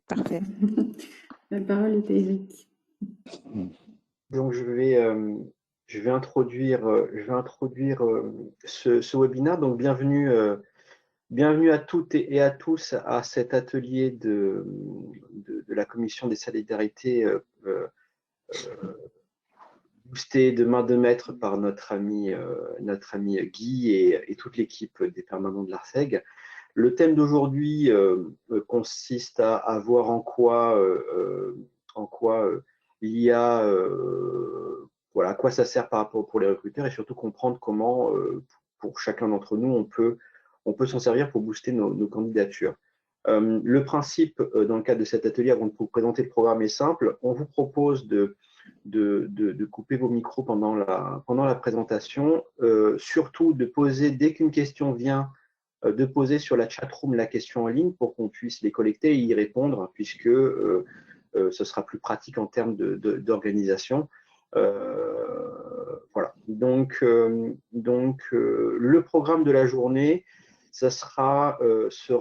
Parfait. La parole est à Eric. Donc, je vais introduire ce webinaire. Donc, bienvenue à toutes et à tous à cet atelier de la Commission des solidarités boosté de main de maître par notre ami Guy et toute l'équipe des permanents de l'ARSEG. Le thème d'aujourd'hui consiste à voir en quoi l'IA, voilà, à quoi ça sert par rapport pour les recruteurs et surtout comprendre comment, pour chacun d'entre nous, on peut s'en servir pour booster nos candidatures. Le principe dans le cadre de cet atelier, avant de vous présenter le programme, est simple. On vous propose de couper vos micros pendant la présentation, surtout de poser, dès qu'une question vient, de poser sur la chatroom la question en ligne pour qu'on puisse les collecter et y répondre, puisque ce sera plus pratique en termes d'organisation. Voilà. Donc, le programme de la journée, ça sera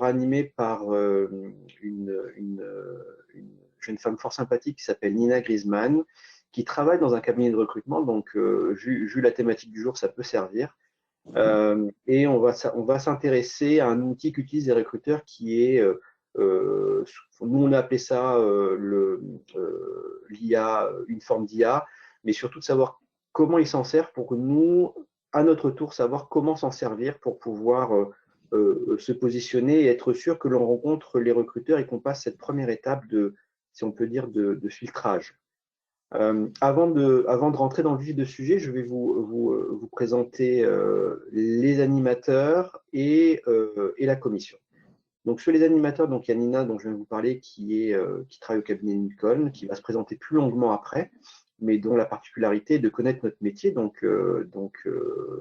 animé par une jeune femme fort sympathique qui s'appelle Nina Griezmann, qui travaille dans un cabinet de recrutement. Donc, vu la thématique du jour, ça peut servir. Et on va s'intéresser à un outil qu'utilisent les recruteurs qui est, nous on a appelé ça l'IA, une forme d'IA, mais surtout de savoir comment ils s'en servent pour que nous, à notre tour, savoir comment s'en servir pour pouvoir se positionner et être sûr que l'on rencontre les recruteurs et qu'on passe cette première étape de, si on peut dire, de filtrage. Avant de rentrer dans le vif du sujet, je vais vous présenter les animateurs et la commission. Donc, sur les animateurs, donc, il y a Nina, dont je viens de vous parler, qui travaille au cabinet Lincoln, qui va se présenter plus longuement après, mais dont la particularité est de connaître notre métier, donc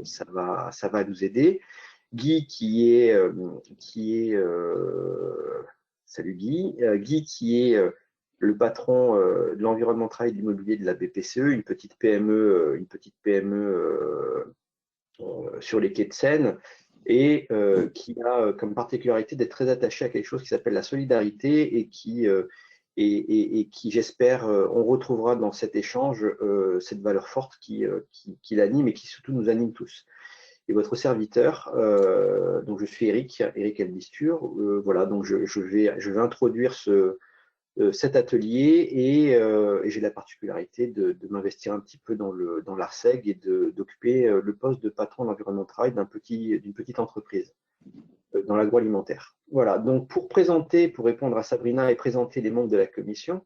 ça va nous aider. Guy, salut Guy, Guy qui est le patron de l'environnement de travail et de l'immobilier de la BPCE, une petite PME sur les quais de Seine, et qui a comme particularité d'être très attaché à quelque chose qui s'appelle la solidarité et qui, j'espère, on retrouvera dans cet échange cette valeur forte qui l'anime et qui surtout nous anime tous. Et votre serviteur, donc je suis Eric Elbistur, voilà, donc je vais introduire cet atelier et j'ai la particularité de m'investir un petit peu dans l'ARSEG et d'occuper le poste de patron de l'environnement de travail d'une petite entreprise dans l'agroalimentaire. Voilà, donc pour répondre à Sabrina et présenter les membres de la commission,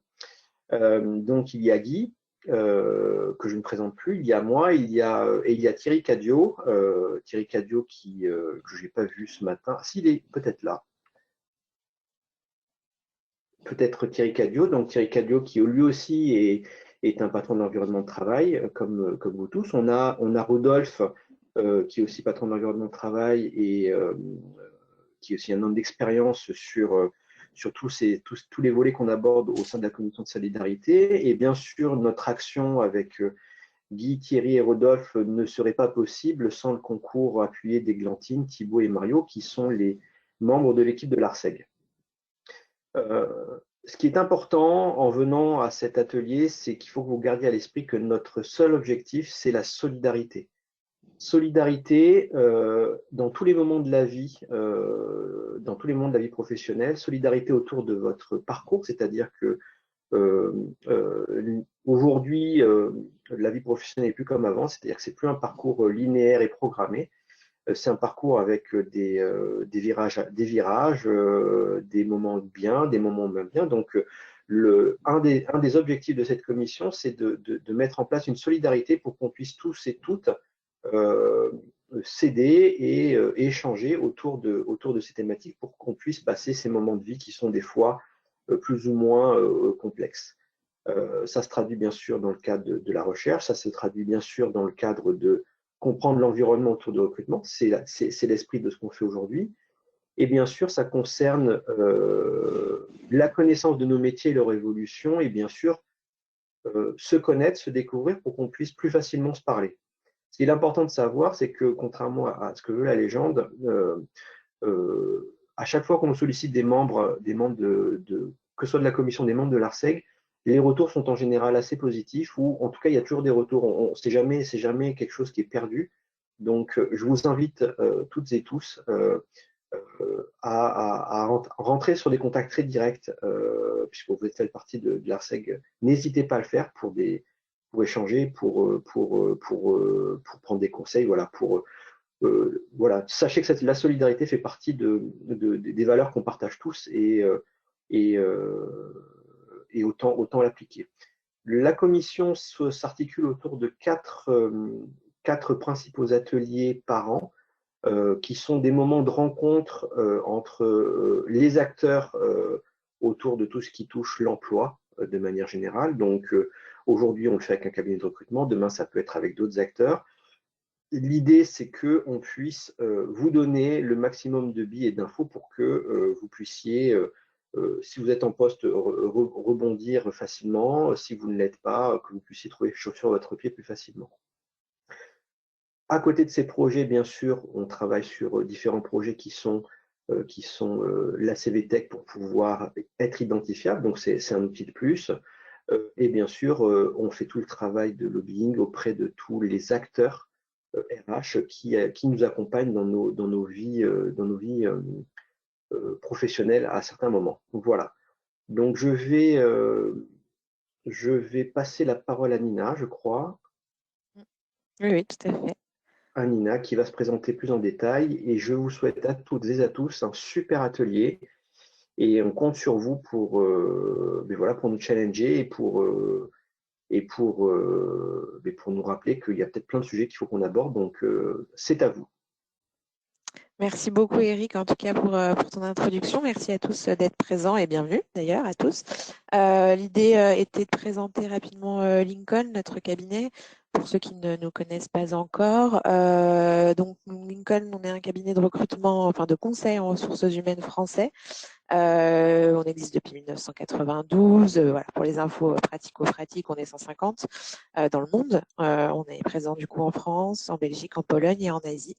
donc il y a Guy, que je ne présente plus, il y a moi, et il y a Thierry Cadio, que je n'ai pas vu ce matin, s'il est peut-être là. Peut-être Thierry Cadio, donc Thierry Cadio qui lui aussi est un patron de l'environnement de travail, comme vous tous. On a Rodolphe, qui est aussi patron de l'environnement de travail et qui est aussi un homme d'expérience sur tous les volets qu'on aborde au sein de la commission de solidarité. Et bien sûr, notre action avec Guy, Thierry et Rodolphe ne serait pas possible sans le concours appuyé d'Églantine, Thibaut et Mario, qui sont les membres de l'équipe de l'ARSEG. Ce qui est important en venant à cet atelier, c'est qu'il faut que vous gardiez à l'esprit que notre seul objectif, c'est la solidarité. Solidarité dans tous les moments de la vie, professionnelle, solidarité autour de votre parcours, c'est-à-dire que aujourd'hui, la vie professionnelle n'est plus comme avant, c'est-à-dire que c'est plus un parcours linéaire et programmé. C'est un parcours avec des virages, des moments bien, des moments moins bien. Donc, un des objectifs de cette commission, c'est de mettre en place une solidarité pour qu'on puisse tous et toutes s'aider et échanger autour de ces thématiques pour qu'on puisse passer ces moments de vie qui sont des fois plus ou moins complexes. Ça se traduit bien sûr dans le cadre de la recherche, ça se traduit bien sûr dans le cadre de comprendre l'environnement autour du recrutement, c'est l'esprit de ce qu'on fait aujourd'hui. Et bien sûr, ça concerne la connaissance de nos métiers et leur évolution, et bien sûr, se connaître, se découvrir pour qu'on puisse plus facilement se parler. Ce qui est important de savoir, c'est que contrairement à ce que veut la légende, à chaque fois qu'on sollicite des membres que ce soit de la commission des membres de l'ARSEG, les retours sont en général assez positifs, ou en tout cas, il y a toujours des retours. C'est jamais quelque chose qui est perdu. Donc, je vous invite toutes et tous à rentrer sur des contacts très directs, puisque vous faites partie de l'ARSEG. N'hésitez pas à le faire pour échanger, pour prendre des conseils, voilà, voilà. Sachez que la solidarité fait partie des valeurs qu'on partage tous, et, et autant l'appliquer. La commission s'articule autour de quatre principaux ateliers par an, qui sont des moments de rencontre entre les acteurs autour de tout ce qui touche l'emploi de manière générale. Donc aujourd'hui, on le fait avec un cabinet de recrutement, demain, ça peut être avec d'autres acteurs. L'idée, c'est qu'on puisse vous donner le maximum de billes et d'infos pour que vous puissiez, si vous êtes en poste, rebondir facilement. Si vous ne l'êtes pas, que vous puissiez trouver chaussure à votre pied plus facilement. À côté de ces projets, bien sûr, on travaille sur différents projets qui sont la CVTech pour pouvoir être identifiable. Donc, c'est un outil de plus. Et bien sûr, on fait tout le travail de lobbying auprès de tous les acteurs RH qui nous accompagnent dans nos vies, professionnelles à certains moments. Donc, voilà. Donc, je vais passer la parole à Nina, je crois. Oui, oui, tout à fait. À Nina, qui va se présenter plus en détail. Et je vous souhaite à toutes et à tous un super atelier. Et on compte sur vous pour nous challenger et pour nous rappeler qu'il y a peut-être plein de sujets qu'il faut qu'on aborde. Donc, c'est à vous. Merci beaucoup Eric, en tout cas pour ton introduction. Merci à tous d'être présents et bienvenue d'ailleurs à tous. L'idée était de présenter rapidement Lincoln, notre cabinet, pour ceux qui ne nous connaissent pas encore. Donc Lincoln, on est un cabinet de recrutement, enfin de conseil en ressources humaines français. On existe depuis 1992. Voilà, pour les infos pratico-pratiques, on est 150 dans le monde. On est présent du coup en France, en Belgique, en Pologne et en Asie.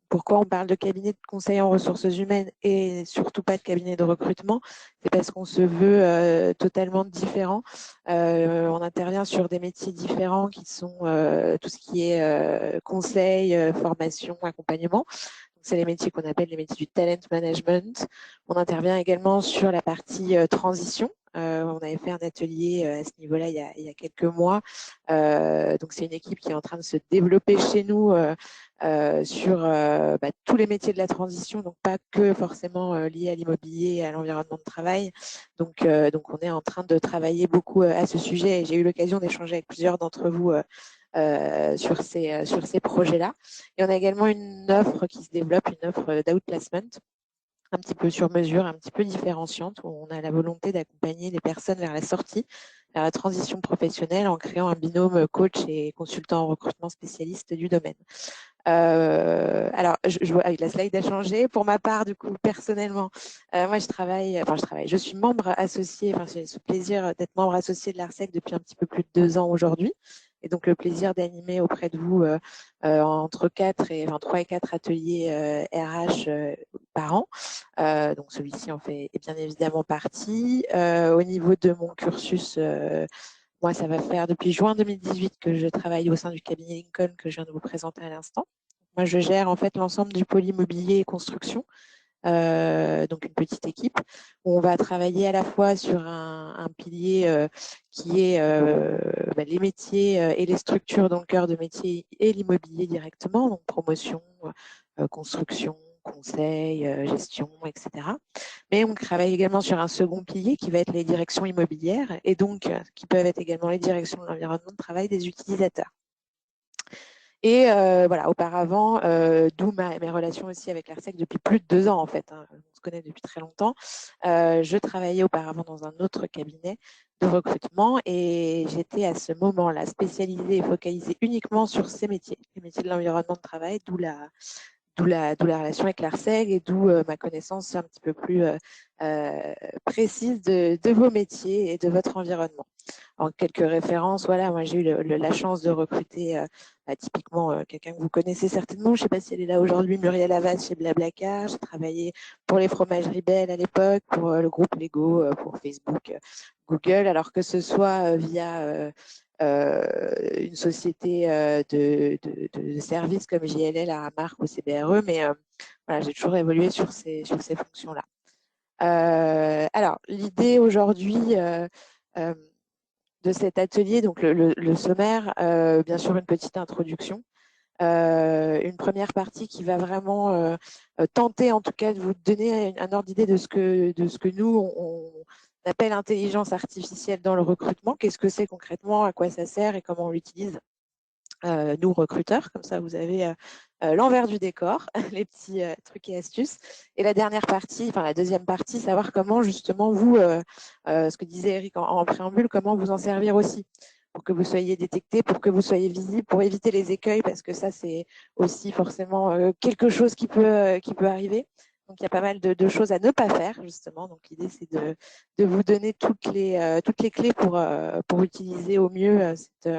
Pourquoi on parle de cabinet de conseil en ressources humaines et surtout pas de cabinet de recrutement? C'est parce qu'on se veut totalement différent. On intervient sur des métiers différents qui sont tout ce qui est conseil, formation, accompagnement. C'est les métiers qu'on appelle les métiers du talent management. On intervient également sur la partie transition. On avait fait un atelier à ce niveau-là il y a quelques mois. Donc, c'est une équipe qui est en train de se développer chez nous sur tous les métiers de la transition, donc pas que forcément liés à l'immobilier et à l'environnement de travail. Donc, on est en train de travailler beaucoup à ce sujet et j'ai eu l'occasion d'échanger avec plusieurs d'entre vous sur ces projets-là. Et on a également une offre qui se développe, une offre d'outplacement, un petit peu sur mesure, un petit peu différenciante, où on a la volonté d'accompagner les personnes vers la sortie, vers la transition professionnelle en créant un binôme coach et consultant en recrutement spécialiste du domaine. Alors, je vois, la slide a changé. Pour ma part, du coup, personnellement, moi, je suis membre associé, j'ai ce plaisir d'être membre associé de l'ARSEC depuis un petit peu plus de 2 ans aujourd'hui. Et donc, le plaisir d'animer auprès de vous entre 3 et 4 ateliers RH par an. Donc, celui-ci en fait bien évidemment partie. Au niveau de mon cursus, moi, ça va faire depuis juin 2018 que je travaille au sein du cabinet Lincoln que je viens de vous présenter à l'instant. Moi, je gère en fait l'ensemble du pôle immobilier et construction, donc une petite équipe où on va travailler à la fois sur un pilier qui est les métiers et les structures dans le cœur de métier et l'immobilier directement, donc promotion, construction, conseil, gestion, etc. Mais on travaille également sur un second pilier qui va être les directions immobilières et donc qui peuvent être également les directions de l'environnement de travail des utilisateurs. Et voilà, auparavant, d'où mes relations aussi avec l'ARSEC depuis plus de 2 ans en fait. On se connaît depuis très longtemps. Je travaillais auparavant dans un autre cabinet de recrutement et j'étais à ce moment-là spécialisée et focalisée uniquement sur ces métiers, les métiers de l'environnement de travail, d'où la relation avec l'ARSEG et d'où ma connaissance un petit peu plus précise de vos métiers et de votre environnement. En quelques références, voilà, moi j'ai eu la chance de recruter typiquement quelqu'un que vous connaissez certainement, je ne sais pas si elle est là aujourd'hui, Muriel Havas chez Blablacar. J'ai travaillé pour les fromageries Belle à l'époque, pour le groupe Lego, pour Facebook, Google, alors que ce soit via une société de services comme JLL, Aramark ou CBRE, mais voilà, j'ai toujours évolué sur ces fonctions-là. Alors, l'idée aujourd'hui de cet atelier, donc le sommaire, bien sûr une petite introduction, une première partie qui va vraiment tenter en tout cas de vous donner un ordre d'idée de ce que nous, on appelle intelligence artificielle dans le recrutement. Qu'est-ce que c'est concrètement, à quoi ça sert et comment on l'utilise, nous recruteurs. Comme ça, vous avez l'envers du décor, les petits trucs et astuces. Et la dernière partie, enfin la deuxième partie, savoir comment justement vous, ce que disait Eric en préambule, comment vous en servir aussi pour que vous soyez détecté, pour que vous soyez visible, pour éviter les écueils, parce que ça, c'est aussi forcément quelque chose qui peut arriver. Donc, il y a pas mal de choses à ne pas faire, justement. Donc, l'idée, c'est de vous donner toutes les clés pour utiliser au mieux cette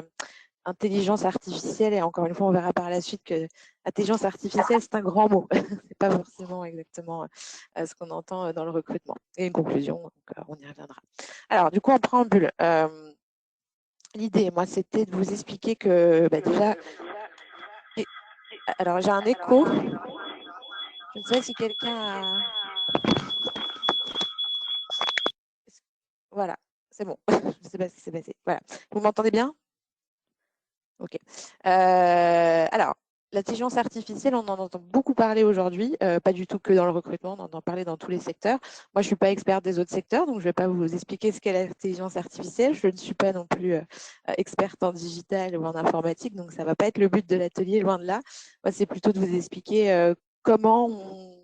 intelligence artificielle. Et encore une fois, on verra par la suite que intelligence artificielle, c'est un grand mot. C'est pas forcément exactement ce qu'on entend dans le recrutement. Et une conclusion, donc on y reviendra. Alors, du coup, en préambule, l'idée, moi, c'était de vous expliquer que déjà... Alors, j'ai un écho. Je ne sais pas si quelqu'un a... Voilà, c'est bon. Je ne sais pas ce qui s'est passé. Voilà. Vous m'entendez bien? Ok. Alors, l'intelligence artificielle, on en entend beaucoup parler aujourd'hui, pas du tout que dans le recrutement, on en entend parler dans tous les secteurs. Moi, je ne suis pas experte des autres secteurs, donc je ne vais pas vous expliquer ce qu'est l'intelligence artificielle. Je ne suis pas non plus experte en digital ou en informatique, donc ça ne va pas être le but de l'atelier, loin de là. Moi, c'est plutôt de vous expliquer comment on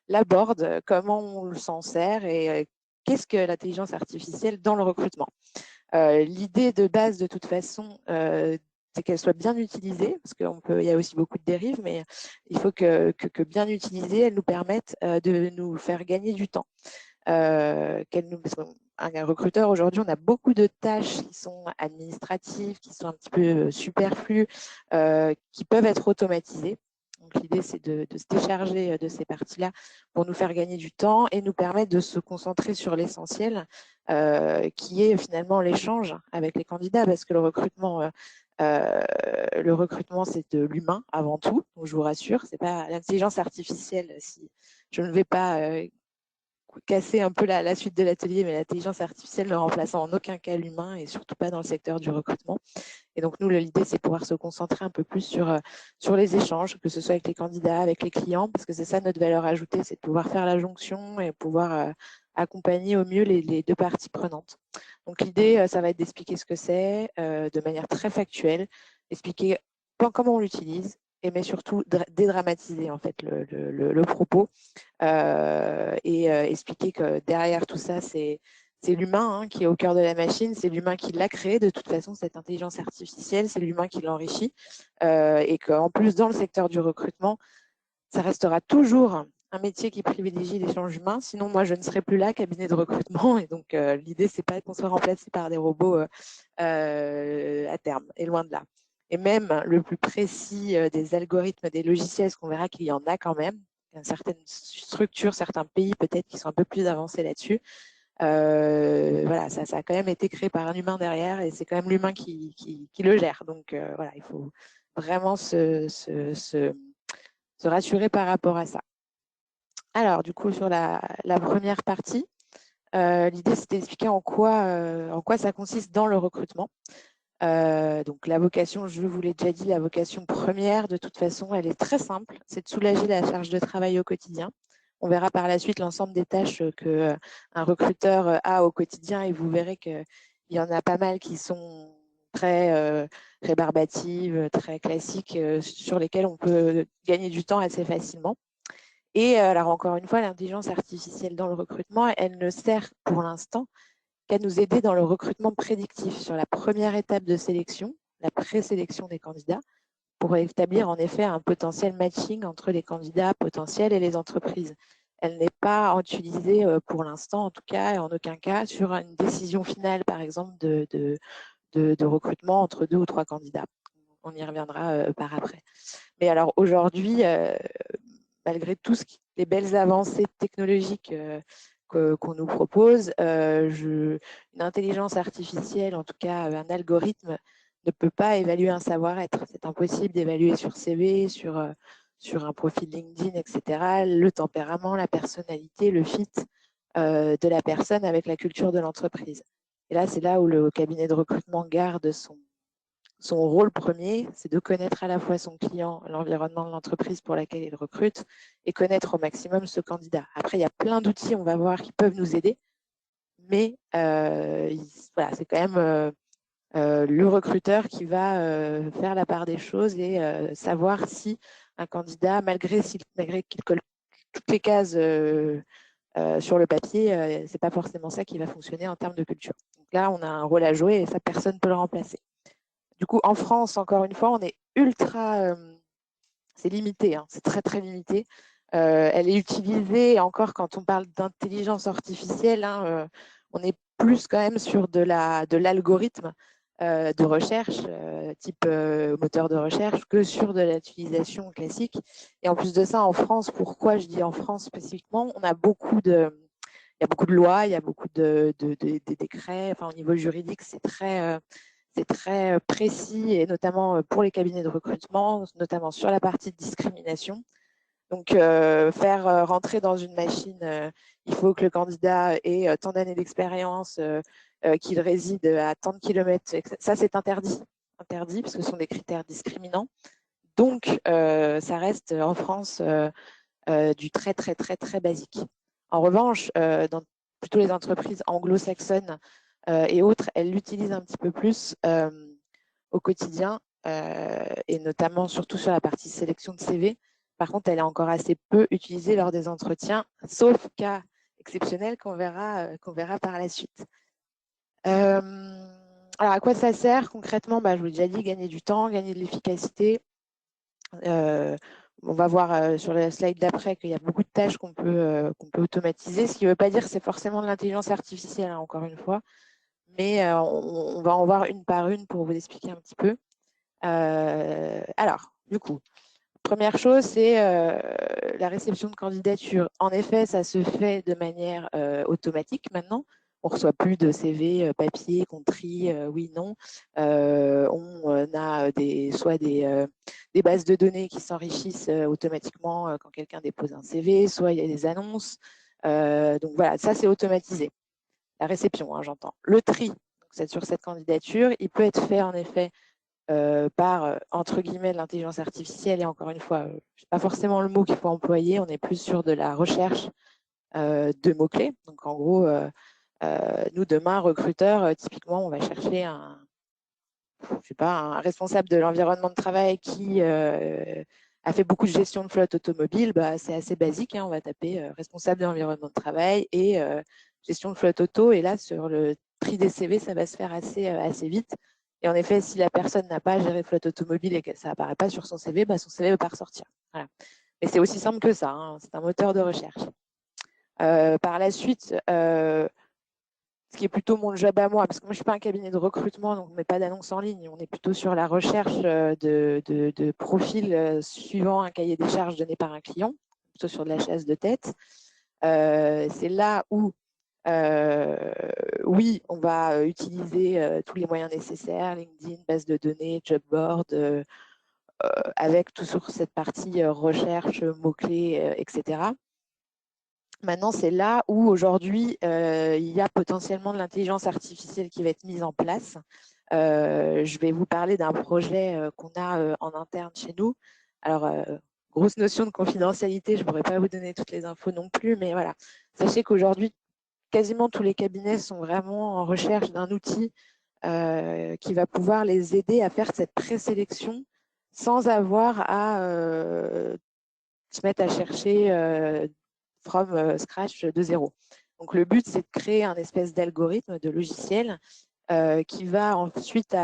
l'aborde, comment on s'en sert et qu'est-ce que l'intelligence artificielle dans le recrutement. L'idée de base, de toute façon, c'est qu'elle soit bien utilisée, parce qu'il y a aussi beaucoup de dérives, mais il faut que bien utilisée, elle nous permette de nous faire gagner du temps. Un recruteur, aujourd'hui, on a beaucoup de tâches qui sont administratives, qui sont un petit peu superflues, qui peuvent être automatisées. Donc, l'idée, c'est de se décharger de ces parties-là pour nous faire gagner du temps et nous permettre de se concentrer sur l'essentiel, qui est finalement l'échange avec les candidats, parce que le recrutement, c'est de l'humain avant tout. Donc, je vous rassure, c'est pas l'intelligence artificielle. Si je ne vais pas casser un peu la suite de l'atelier, mais l'intelligence artificielle ne remplace en aucun cas l'humain et surtout pas dans le secteur du recrutement. Et donc, nous, l'idée, c'est pouvoir se concentrer un peu plus sur les échanges, que ce soit avec les candidats, avec les clients, parce que c'est ça notre valeur ajoutée, c'est de pouvoir faire la jonction et pouvoir accompagner au mieux les deux parties prenantes. Donc, l'idée, ça va être d'expliquer ce que c'est de manière très factuelle, expliquer comment on l'utilise, mais surtout dédramatiser en fait le propos et expliquer que derrière tout ça, c'est l'humain qui est au cœur de la machine, c'est l'humain qui l'a créé de toute façon, cette intelligence artificielle, c'est l'humain qui l'enrichit et qu'en plus, dans le secteur du recrutement, ça restera toujours un métier qui privilégie l'échange humain. Sinon, moi, je ne serai plus là, cabinet de recrutement. Et donc, l'idée, c'est pas qu'on soit remplacé par des robots à terme, et loin de là. Et même le plus précis des algorithmes, des logiciels, parce qu'on verra qu'il y en a quand même. Il y a certaines structures, certains pays peut-être qui sont un peu plus avancés là-dessus. Voilà, ça a quand même été créé par un humain derrière et c'est quand même l'humain qui le gère. Donc voilà, il faut vraiment se rassurer par rapport à ça. Alors, du coup, sur la première partie, l'idée, c'était d'expliquer en quoi ça consiste dans le recrutement. Donc, la vocation, je vous l'ai déjà dit, la vocation première, de toute façon, elle est très simple, c'est de soulager la charge de travail au quotidien. On verra par la suite l'ensemble des tâches qu'un recruteur a au quotidien et vous verrez qu'il y en a pas mal qui sont très rébarbatives, très classiques, sur lesquelles on peut gagner du temps assez facilement. Et alors, encore une fois, l'intelligence artificielle dans le recrutement, elle ne sert pour l'instant qu'à nous aider dans le recrutement prédictif sur la première étape de sélection, la présélection des candidats, pour établir en effet un potentiel matching entre les candidats potentiels et les entreprises. elle n'est pas utilisée pour l'instant, en tout cas, et en aucun cas, sur une décision finale, par exemple, de recrutement entre 2 ou 3 candidats. On y reviendra par après. Mais alors aujourd'hui, malgré les belles avancées technologiques qu'on nous propose, une intelligence artificielle, en tout cas un algorithme, ne peut pas évaluer un savoir-être. C'est impossible d'évaluer sur CV, sur un profil LinkedIn, etc., le tempérament, la personnalité, le fit de la personne avec la culture de l'entreprise. Et là, c'est là où le cabinet de recrutement garde son rôle premier, c'est de connaître à la fois son client, l'environnement de l'entreprise pour laquelle il recrute, et connaître au maximum ce candidat. Après, il y a plein d'outils, on va voir, qui peuvent nous aider, mais voilà, c'est quand même le recruteur qui va faire la part des choses et savoir si un candidat, malgré qu'il colle toutes les cases sur le papier, c'est pas forcément ça qui va fonctionner en termes de culture. Donc là, on a un rôle à jouer et ça, personne ne peut le remplacer. Du coup, en France, encore une fois, on est ultra, c'est limité, hein, c'est très très limité. Elle est utilisée encore quand on parle d'intelligence artificielle, hein, on est plus quand même sur de l'algorithme de recherche, type moteur de recherche, que sur de l'utilisation classique. Et en plus de ça, en France, pourquoi je dis en France spécifiquement, il y a beaucoup de lois, il y a beaucoup de décrets. Enfin, au niveau juridique, c'est très précis, et notamment pour les cabinets de recrutement, notamment sur la partie de discrimination. Donc, faire rentrer dans une machine, il faut que le candidat ait tant d'années d'expérience, qu'il réside à tant de kilomètres. Ça, c'est interdit, parce que ce sont des critères discriminants. Donc, ça reste en France du très, très, très, très basique. En revanche, dans plutôt les entreprises anglo-saxonnes et autres, elles l'utilisent un petit peu plus au quotidien, et notamment surtout sur la partie sélection de CV. Par contre, elle est encore assez peu utilisée lors des entretiens, sauf cas exceptionnels qu'on verra par la suite. Alors, à quoi ça sert concrètement? Je vous l'ai déjà dit, gagner du temps, gagner de l'efficacité. On va voir sur la slide d'après qu'il y a beaucoup de tâches qu'on peut automatiser, ce qui ne veut pas dire que c'est forcément de l'intelligence artificielle, hein, encore une fois, mais on va en voir une par une pour vous expliquer un petit peu. Alors, du coup, première chose, c'est la réception de candidature. En effet, ça se fait de manière automatique maintenant. On ne reçoit plus de CV papier qu'on trie, oui, non. On a soit des bases de données qui s'enrichissent automatiquement quand quelqu'un dépose un CV, soit il y a des annonces. Donc voilà, ça c'est automatisé. La réception, hein, j'entends. Le tri, donc, sur cette candidature, il peut être fait en effet par, entre guillemets, de l'intelligence artificielle. Et encore une fois, ce n'est pas forcément le mot qu'il faut employer, on est plus sur de la recherche de mots-clés. Donc en gros, nous, demain, recruteurs, typiquement, on va chercher un responsable de l'environnement de travail qui a fait beaucoup de gestion de flotte automobile. C'est assez basique, hein, on va taper responsable de l'environnement de travail et gestion de flotte auto. Et là, sur le tri des CV, ça va se faire assez vite. Et en effet, si la personne n'a pas géré flotte automobile et que ça n'apparaît pas sur son CV, son CV ne va pas ressortir. Voilà. Mais c'est aussi simple que ça, hein, c'est un moteur de recherche. Par la suite, ce qui est plutôt mon job à moi, parce que moi, je ne suis pas un cabinet de recrutement, donc on ne met pas d'annonce en ligne. On est plutôt sur la recherche de profils suivant un cahier des charges donné par un client, plutôt sur de la chasse de tête. C'est là où, oui, on va utiliser tous les moyens nécessaires, LinkedIn, base de données, job board, avec toujours cette partie recherche, mots-clés, etc. Maintenant, c'est là où aujourd'hui, il y a potentiellement de l'intelligence artificielle qui va être mise en place. Je vais vous parler d'un projet qu'on a en interne chez nous. Alors, grosse notion de confidentialité, je ne pourrais pas vous donner toutes les infos non plus, mais voilà. Sachez qu'aujourd'hui, quasiment tous les cabinets sont vraiment en recherche d'un outil qui va pouvoir les aider à faire cette présélection sans avoir à se mettre à chercher from scratch de zéro. Donc, le but, c'est de créer un espèce d'algorithme, de logiciel qui va ensuite,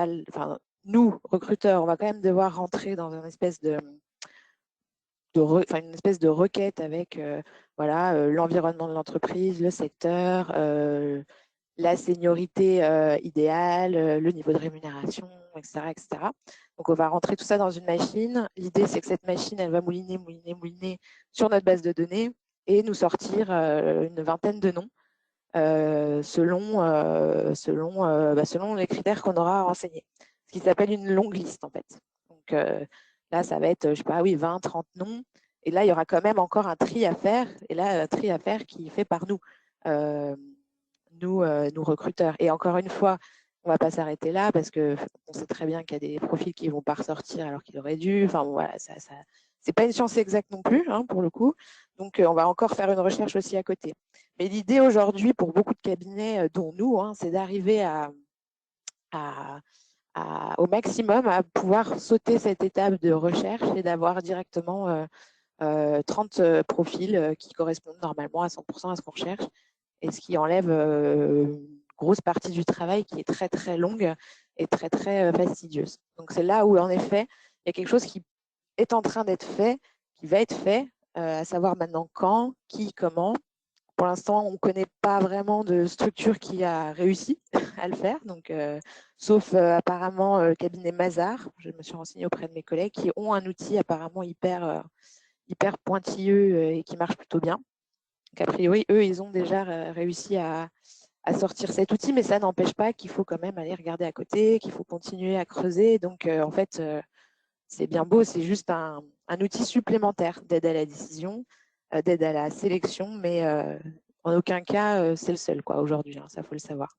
nous, recruteurs, on va quand même devoir rentrer dans une espèce une espèce de requête avec voilà, l'environnement de l'entreprise, le secteur, la seniorité idéale, le niveau de rémunération, etc., etc. Donc, on va rentrer tout ça dans une machine. L'idée, c'est que cette machine, elle va mouliner, mouliner, mouliner sur notre base de données et nous sortir une vingtaine de noms selon les critères qu'on aura renseignés. Ce qui s'appelle une longue liste, en fait. Donc, là, ça va être, je sais pas, oui, 20, 30 noms. Et là, il y aura quand même encore un tri à faire. Et là, un tri à faire qui est fait par nous. Nous recruteurs. Et encore une fois, on ne va pas s'arrêter là parce qu'on sait très bien qu'il y a des profils qui ne vont pas ressortir alors qu'ils auraient dû. Enfin, bon, voilà, c'est pas une science exacte non plus, hein, pour le coup. Donc, on va encore faire une recherche aussi à côté. Mais l'idée aujourd'hui, pour beaucoup de cabinets, dont nous, hein, c'est d'arriver au maximum à pouvoir sauter cette étape de recherche et d'avoir directement 30 profils qui correspondent normalement à 100% à ce qu'on recherche, et ce qui enlève une grosse partie du travail qui est très très longue et très très fastidieuse. Donc c'est là où en effet il y a quelque chose qui est en train d'être fait, qui va être fait, à savoir maintenant quand, qui, comment. Pour l'instant, on ne connaît pas vraiment de structure qui a réussi à le faire, donc, sauf apparemment le cabinet Mazars. Je me suis renseignée auprès de mes collègues qui ont un outil apparemment hyper pointilleux et qui marche plutôt bien. Donc, a priori, eux, ils ont déjà réussi à sortir cet outil, mais ça n'empêche pas qu'il faut quand même aller regarder à côté, qu'il faut continuer à creuser. Donc, en fait, c'est bien beau, c'est juste un outil supplémentaire d'aide à la décision, d'aide à la sélection, mais en aucun cas, c'est le seul quoi aujourd'hui, hein, ça faut le savoir.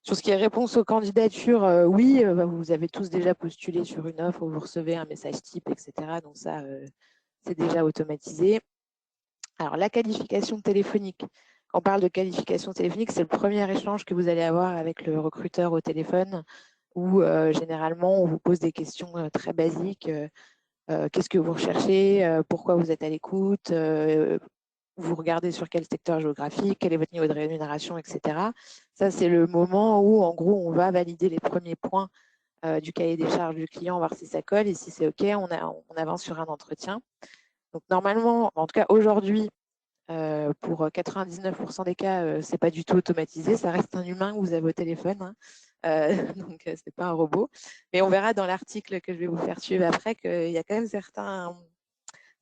Sur ce qui est réponse aux candidatures, oui, vous avez tous déjà postulé sur une offre où vous recevez un message type, etc. Donc ça, c'est déjà automatisé. Alors, la qualification téléphonique. Quand on parle de qualification téléphonique, c'est le premier échange que vous allez avoir avec le recruteur au téléphone où généralement, on vous pose des questions très basiques. Qu'est-ce que vous recherchez? Pourquoi vous êtes à l'écoute? Vous regardez sur quel secteur géographique? Quel est votre niveau de rémunération, etc. Ça, c'est le moment où, en gros, on va valider les premiers points du cahier des charges du client, voir si ça colle. Et si c'est OK, on avance sur un entretien. Donc, normalement, en tout cas aujourd'hui, pour 99% des cas, c'est pas du tout automatisé. Ça reste un humain que vous avez au téléphone, hein. Donc, c'est pas un robot. Mais on verra dans l'article que je vais vous faire suivre après qu'il y a quand même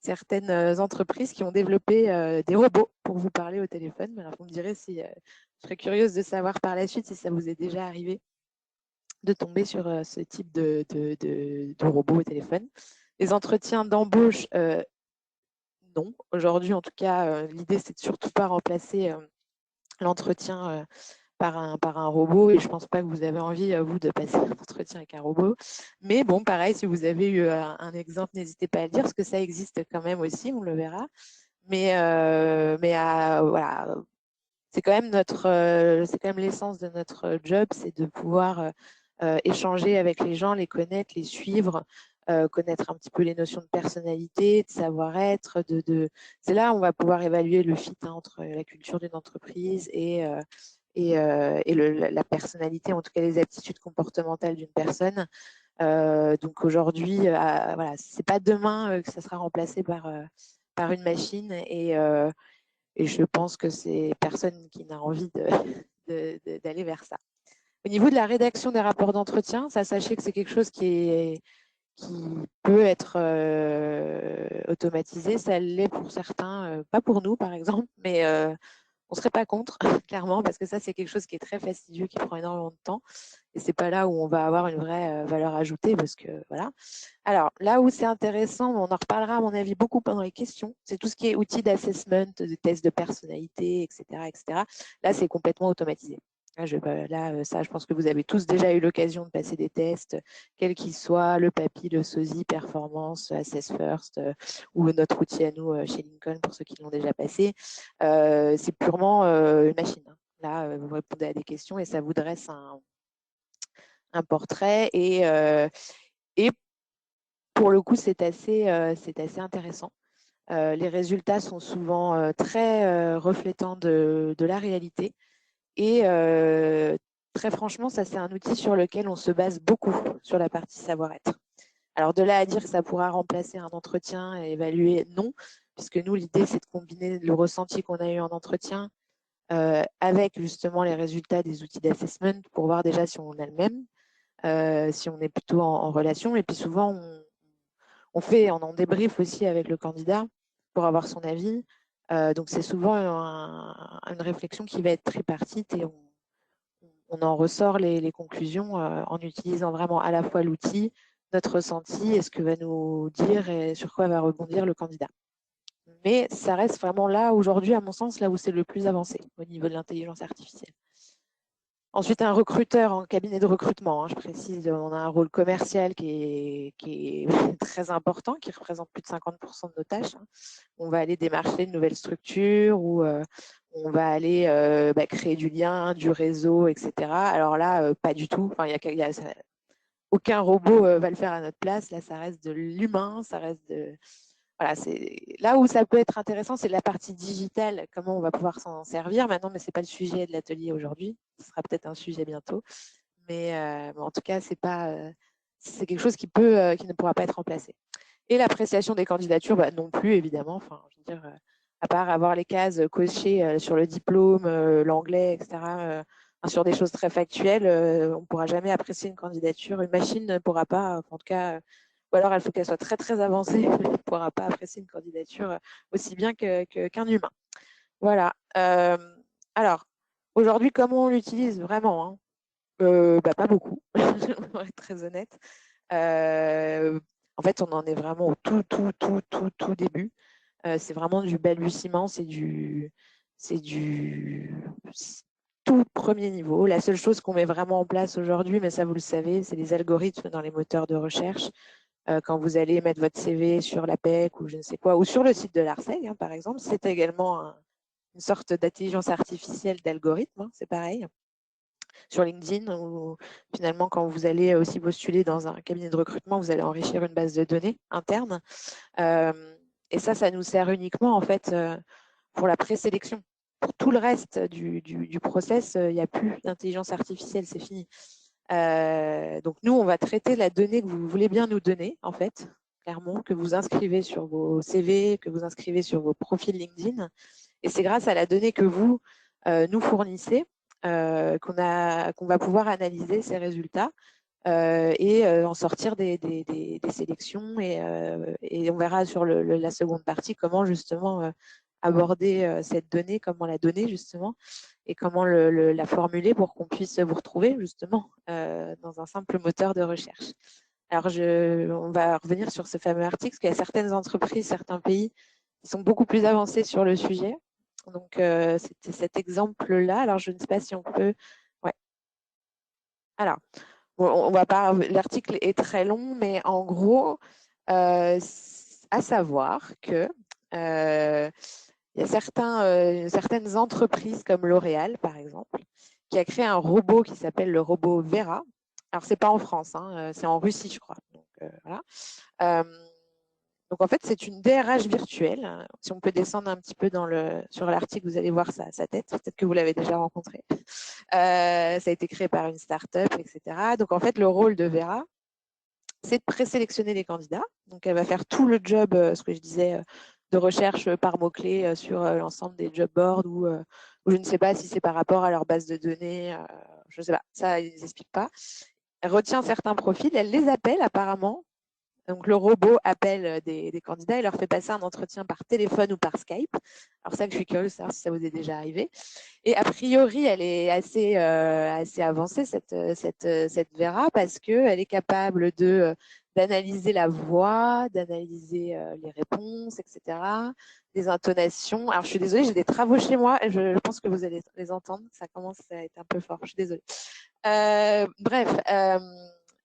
certaines entreprises qui ont développé des robots pour vous parler au téléphone. Alors, vous me direz si je serais curieuse de savoir par la suite si ça vous est déjà arrivé de tomber sur ce type de robot au téléphone. Les entretiens d'embauche, non. Aujourd'hui, en tout cas, l'idée, c'est de surtout pas remplacer l'entretien par un robot, et je ne pense pas que vous avez envie, vous, de passer un entretien avec un robot. Mais bon, pareil, si vous avez eu un exemple, n'hésitez pas à le dire, parce que ça existe quand même aussi, on le verra. Mais voilà, c'est quand même l'essence de notre job, c'est de pouvoir échanger avec les gens, les connaître, les suivre, connaître un petit peu les notions de personnalité, de savoir-être. C'est là où on va pouvoir évaluer le fit, hein, entre la culture d'une entreprise et la personnalité, en tout cas les aptitudes comportementales d'une personne. Donc aujourd'hui, voilà, c'est pas demain que ça sera remplacé par une machine, et je pense que c'est personne qui n'a envie d'aller vers ça. Au niveau de la rédaction des rapports d'entretien, ça, sachez que c'est quelque chose qui peut être automatisé. Ça l'est pour certains, pas pour nous par exemple, mais on ne serait pas contre, clairement, parce que ça, c'est quelque chose qui est très fastidieux, qui prend énormément de temps. Et c'est pas là où on va avoir une vraie valeur ajoutée, parce que voilà. Alors, là où c'est intéressant, on en reparlera à mon avis beaucoup pendant les questions, c'est tout ce qui est outils d'assessment, de tests de personnalité, etc., etc. Là, c'est complètement automatisé. Ça, je pense que vous avez tous déjà eu l'occasion de passer des tests, quels qu'ils soient, le PAPI, le SOSI, Performance, Assess First, ou notre outil à nous chez Lincoln, pour ceux qui l'ont déjà passé. C'est purement une machine. Là, vous répondez à des questions et ça vous dresse un portrait. Et pour le coup, c'est assez intéressant. Les résultats sont souvent très reflétants de la réalité. Et très franchement, ça, c'est un outil sur lequel on se base beaucoup sur la partie savoir-être. Alors de là à dire que ça pourra remplacer un entretien et évaluer, non, puisque nous, l'idée, c'est de combiner le ressenti qu'on a eu en entretien avec justement les résultats des outils d'assessment pour voir déjà si on a le même, si on est plutôt en relation. Et puis souvent, on en débrief aussi avec le candidat pour avoir son avis. Donc c'est souvent une réflexion qui va être tripartite et on en ressort les conclusions en utilisant vraiment à la fois l'outil, notre ressenti et ce que va nous dire et sur quoi va rebondir le candidat. Mais ça reste vraiment là, aujourd'hui, à mon sens, là où c'est le plus avancé au niveau de l'intelligence artificielle. Ensuite, un recruteur en cabinet de recrutement, hein, je précise, on a un rôle commercial qui est très important, qui représente plus de 50% de nos tâches. Hein. On va aller démarcher de nouvelles structures ou on va aller créer du lien, du réseau, etc. Alors là, pas du tout. Enfin, aucun robot va le faire à notre place. Là, ça reste de l'humain, ça reste de... Voilà, c'est là où ça peut être intéressant, c'est la partie digitale, comment on va pouvoir s'en servir maintenant, mais c'est pas le sujet de l'atelier aujourd'hui. Ce sera peut-être un sujet bientôt, mais en tout cas, c'est quelque chose qui ne pourra pas être remplacé. Et l'appréciation des candidatures, non plus évidemment. Enfin, je veux dire, à part avoir les cases cochées sur le diplôme, l'anglais, etc. Sur des choses très factuelles, on ne pourra jamais apprécier une candidature. Une machine ne pourra pas, en tout cas. Ou alors, il faut qu'elle soit très, très avancée, mais elle ne pourra pas apprécier une candidature aussi bien qu'un humain. Voilà. Alors, aujourd'hui, comment on l'utilise vraiment, hein pas beaucoup, pour être très honnête. En fait, on en est vraiment au tout début. C'est vraiment du balbutiement, c'est du tout premier niveau. La seule chose qu'on met vraiment en place aujourd'hui, mais ça vous le savez, c'est les algorithmes dans les moteurs de recherche. Quand vous allez mettre votre CV sur l'APEC ou je ne sais quoi, ou sur le site de l'ARSEG, hein, par exemple, c'est également une sorte d'intelligence artificielle d'algorithme, hein, c'est pareil. Sur LinkedIn, ou finalement, quand vous allez aussi postuler dans un cabinet de recrutement, vous allez enrichir une base de données interne. Et ça nous sert uniquement en fait pour la présélection. Pour tout le reste du process, il n'y a plus d'intelligence artificielle, c'est fini. Donc nous, on va traiter la donnée que vous voulez bien nous donner, en fait, clairement, que vous inscrivez sur vos CV, que vous inscrivez sur vos profils LinkedIn. Et c'est grâce à la donnée que vous nous fournissez qu'on va pouvoir analyser ces résultats et en sortir des sélections. Et on verra sur la seconde partie comment justement aborder cette donnée, comment la donner justement, et comment la formuler pour qu'on puisse vous retrouver justement dans un simple moteur de recherche. Alors, on va revenir sur ce fameux article, parce qu'il y a certaines entreprises, certains pays qui sont beaucoup plus avancés sur le sujet. Donc, c'était cet exemple-là. Alors, je ne sais pas si on peut... Ouais. Alors, bon, on va pas... L'article est très long, mais en gros, à savoir que il y a certaines entreprises comme L'Oréal, par exemple, qui a créé un robot qui s'appelle le robot Vera. Alors, c'est pas en France, hein, c'est en Russie, je crois. Donc, voilà. Donc, en fait, c'est une DRH virtuelle. Si on peut descendre un petit peu sur l'article, vous allez voir sa tête. Peut-être que vous l'avez déjà rencontré. Ça a été créé par une start-up, etc. Donc, en fait, le rôle de Vera, c'est de présélectionner les candidats. Donc, elle va faire tout le job, ce que je disais, de recherche par mots-clés sur l'ensemble des job boards ou je ne sais pas si c'est par rapport à leur base de données. Je ne sais pas. Ça, ils n'expliquent pas. Elle retient certains profils, elle les appelle apparemment. Donc, le robot appelle des candidats et leur fait passer un entretien par téléphone ou par Skype. Alors, ça, je suis curieuse de savoir si ça vous est déjà arrivé. Et a priori, elle est assez avancée, cette Vera, parce qu'elle est capable d'analyser la voix, d'analyser les réponses, etc., des intonations. Alors, je suis désolée, j'ai des travaux chez moi. Je pense que vous allez les entendre. Ça commence à être un peu fort. Je suis désolée. Bref,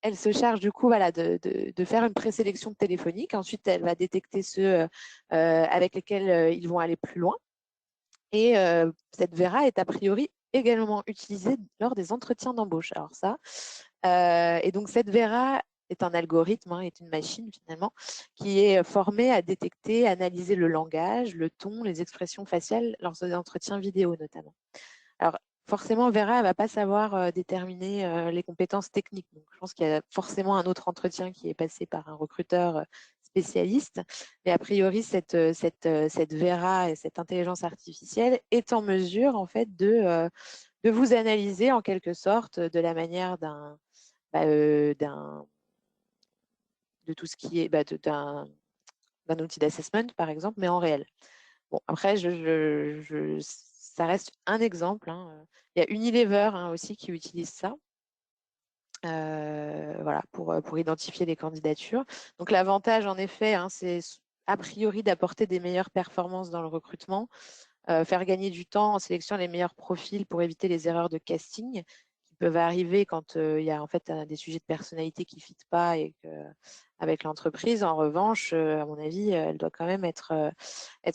elle se charge du coup de faire une présélection téléphonique. Ensuite, elle va détecter ceux avec lesquels ils vont aller plus loin. Et cette Vera est a priori également utilisée lors des entretiens d'embauche. Alors ça, et donc cette Vera est un algorithme, est une machine finalement, qui est formée à détecter, analyser le langage, le ton, les expressions faciales lors des entretiens vidéo notamment. Alors, il forcément, Vera, elle ne va pas savoir déterminer les compétences techniques. Donc, je pense qu'il y a forcément un autre entretien qui est passé par un recruteur spécialiste. Mais a priori, cette Vera et cette intelligence artificielle est en mesure, en fait, de vous analyser en quelque sorte de la manière de tout ce qui est d'un outil d'assessment, par exemple, mais en réel. Bon, après, ça reste un exemple. Hein. Il y a Unilever aussi qui utilise ça. Voilà, pour identifier les candidatures. Donc l'avantage, en effet, c'est a priori d'apporter des meilleures performances dans le recrutement, faire gagner du temps en sélectionnant les meilleurs profils pour éviter les erreurs de casting qui peuvent arriver quand il y a en fait des sujets de personnalité qui ne fitent pas avec l'entreprise. En revanche, à mon avis, elle doit quand même être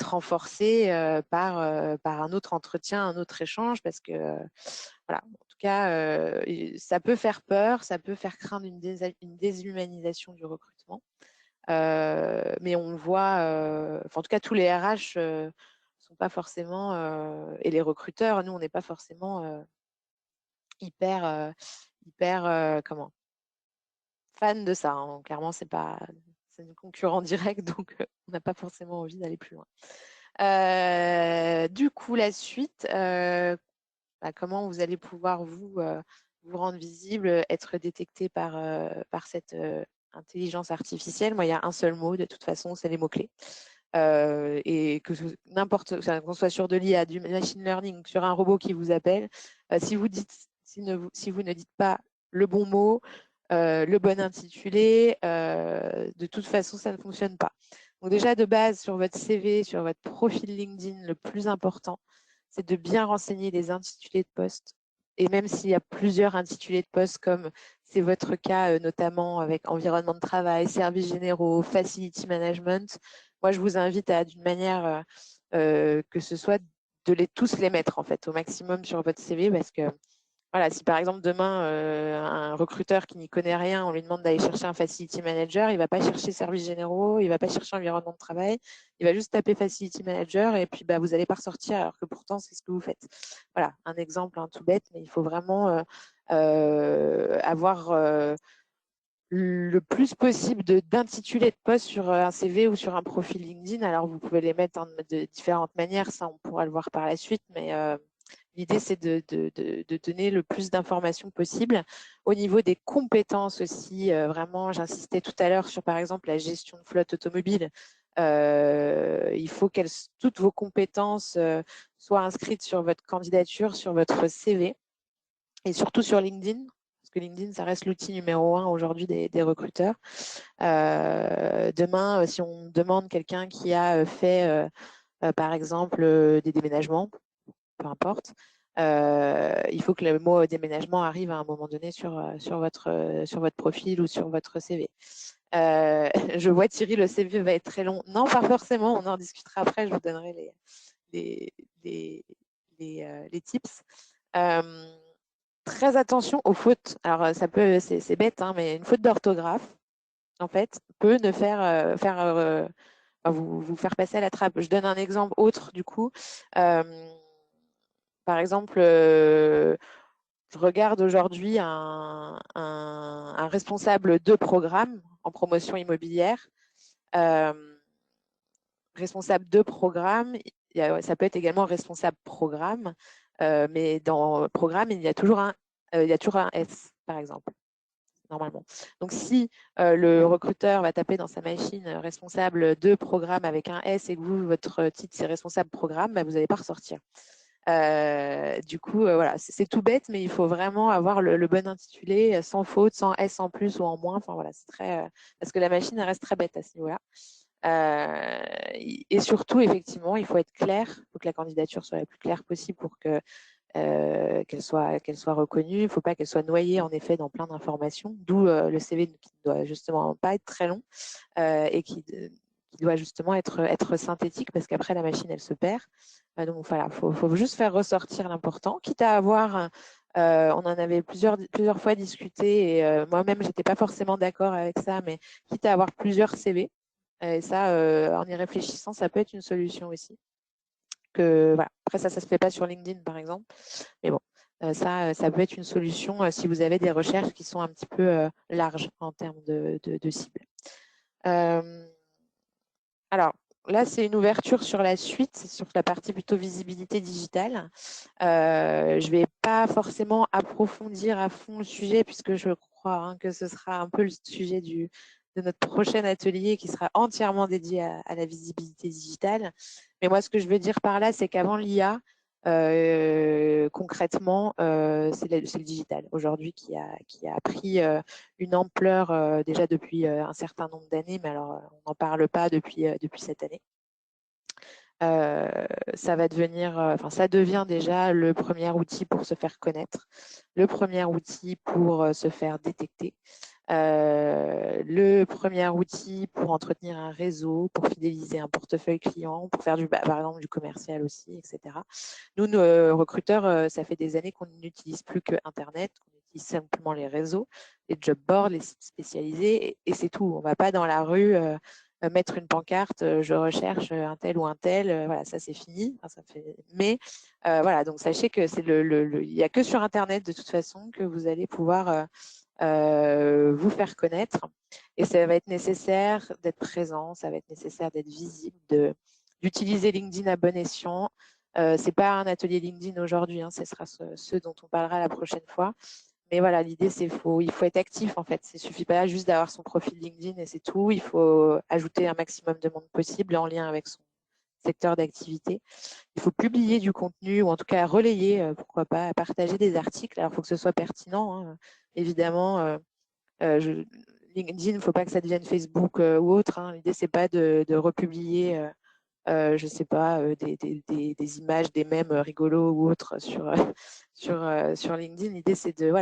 renforcée par un autre entretien, un autre échange, parce que voilà, en tout cas, ça peut faire peur, ça peut faire craindre une déshumanisation du recrutement. Mais on voit, en tout cas, tous les RH sont pas forcément, et les recruteurs, nous, on n'est pas forcément hyper comment, fan de ça. Hein. Clairement, c'est un concurrent direct, donc on n'a pas forcément envie d'aller plus loin. Du coup, la suite, comment vous allez pouvoir vous rendre visible, être détecté par cette intelligence artificielle. Moi, il y a un seul mot, de toute façon, c'est les mots-clés. Et que qu'on soit sur de l'IA, du machine learning, sur un robot qui vous appelle, si vous ne dites pas le bon mot, le bon intitulé, de toute façon, ça ne fonctionne pas. Donc déjà, de base, sur votre CV, sur votre profil LinkedIn, le plus important, c'est de bien renseigner les intitulés de poste. Et même s'il y a plusieurs intitulés de poste, comme c'est votre cas, notamment avec environnement de travail, services généraux, facility management, moi, je vous invite d'une manière que ce soit de tous les mettre en fait au maximum sur votre CV, parce que voilà, si par exemple demain un recruteur qui n'y connaît rien, on lui demande d'aller chercher un facility manager, il ne va pas chercher services généraux, il ne va pas chercher environnement de travail, il va juste taper facility manager et puis vous n'allez pas ressortir alors que pourtant c'est ce que vous faites. Voilà, un exemple tout bête, mais il faut vraiment avoir le plus possible d'intitulés de poste sur un CV ou sur un profil LinkedIn. Alors, vous pouvez les mettre de différentes manières, ça on pourra le voir par la suite, mais l'idée c'est de donner le plus d'informations possible. Au niveau des compétences aussi, vraiment, j'insistais tout à l'heure sur par exemple la gestion de flotte automobile. Il faut que toutes vos compétences soient inscrites sur votre candidature, sur votre CV et surtout sur LinkedIn. Parce que LinkedIn, ça reste l'outil numéro 1 aujourd'hui des recruteurs. Demain, si on demande quelqu'un qui a fait, par exemple, des déménagements, peu importe, il faut que le mot déménagement arrive à un moment donné sur votre profil ou sur votre CV. Je vois Thierry, le CV va être très long. Non, pas forcément, on en discutera après, je vous donnerai les tips. Très attention aux fautes. Alors, c'est bête, mais une faute d'orthographe, en fait, peut ne vous faire passer à la trappe. Je donne un exemple autre, du coup. Par exemple, je regarde aujourd'hui un responsable de programme en promotion immobilière. Responsable de programme, ça peut être également responsable programme, mais dans programme, il y a toujours un S, par exemple, normalement. Donc, si le recruteur va taper dans sa machine responsable de programme avec un S et que votre titre, c'est responsable programme, vous n'allez pas ressortir. Du coup, voilà, c'est tout bête, mais il faut vraiment avoir le bon intitulé, sans faute, sans S en plus ou en moins. Enfin, voilà, c'est très... parce que la machine, elle reste très bête à ce niveau-là. Et surtout, effectivement, il faut être clair, il faut que la candidature soit la plus claire possible pour qu'elle soit reconnue. Il ne faut pas qu'elle soit noyée, en effet, dans plein d'informations, d'où le CV qui ne doit justement pas être très long et qui doit justement être synthétique, parce qu'après, la machine, elle se perd. Donc, voilà, il faut juste faire ressortir l'important, quitte à avoir... on en avait plusieurs fois discuté et moi-même, je n'étais pas forcément d'accord avec ça, mais quitte à avoir plusieurs CV. Et ça, en y réfléchissant, ça peut être une solution aussi. Voilà. Après, ça se fait pas sur LinkedIn, par exemple. Mais bon, Ça peut être une solution si vous avez des recherches qui sont un petit peu larges en termes de cibles. Alors, là, c'est une ouverture sur la suite, sur la partie plutôt visibilité digitale. Je ne vais pas forcément approfondir à fond le sujet puisque je crois que ce sera un peu le sujet de notre prochain atelier qui sera entièrement dédié à la visibilité digitale. Mais moi, ce que je veux dire par là, c'est qu'avant l'IA, concrètement, c'est le digital aujourd'hui qui a pris une ampleur déjà depuis un certain nombre d'années, mais alors on n'en parle pas depuis cette année. Ça va devenir, ça devient déjà le premier outil pour se faire connaître, le premier outil pour se faire détecter, le premier outil pour entretenir un réseau, pour fidéliser un portefeuille client, pour faire par exemple du commercial aussi, etc. Nous, nos recruteurs, ça fait des années qu'on n'utilise plus que Internet, qu'on utilise simplement les réseaux, les job boards, les sites spécialisés, et c'est tout. On ne va pas dans la rue mettre une pancarte, je recherche un tel ou un tel, voilà, ça c'est fini. Enfin, mais voilà, donc sachez que il n'y a que sur Internet de toute façon que vous allez pouvoir vous faire connaître. Et ça va être nécessaire d'être présent, ça va être nécessaire d'être visible, d'utiliser LinkedIn à bon escient. C'est pas un atelier LinkedIn aujourd'hui, ce sera ce dont on parlera la prochaine fois. Mais voilà, l'idée, il faut être actif en fait. Il ne suffit pas juste d'avoir son profil LinkedIn et c'est tout. Il faut ajouter un maximum de monde possible en lien avec son secteur d'activité. Il faut publier du contenu ou en tout cas relayer, pourquoi pas, partager des articles. Alors, il faut que ce soit pertinent, évidemment. LinkedIn, il ne faut pas que ça devienne Facebook ou autre. L'idée, c'est pas de republier je ne sais pas, des images, des mèmes rigolos ou autres sur LinkedIn. L'idée, c'est de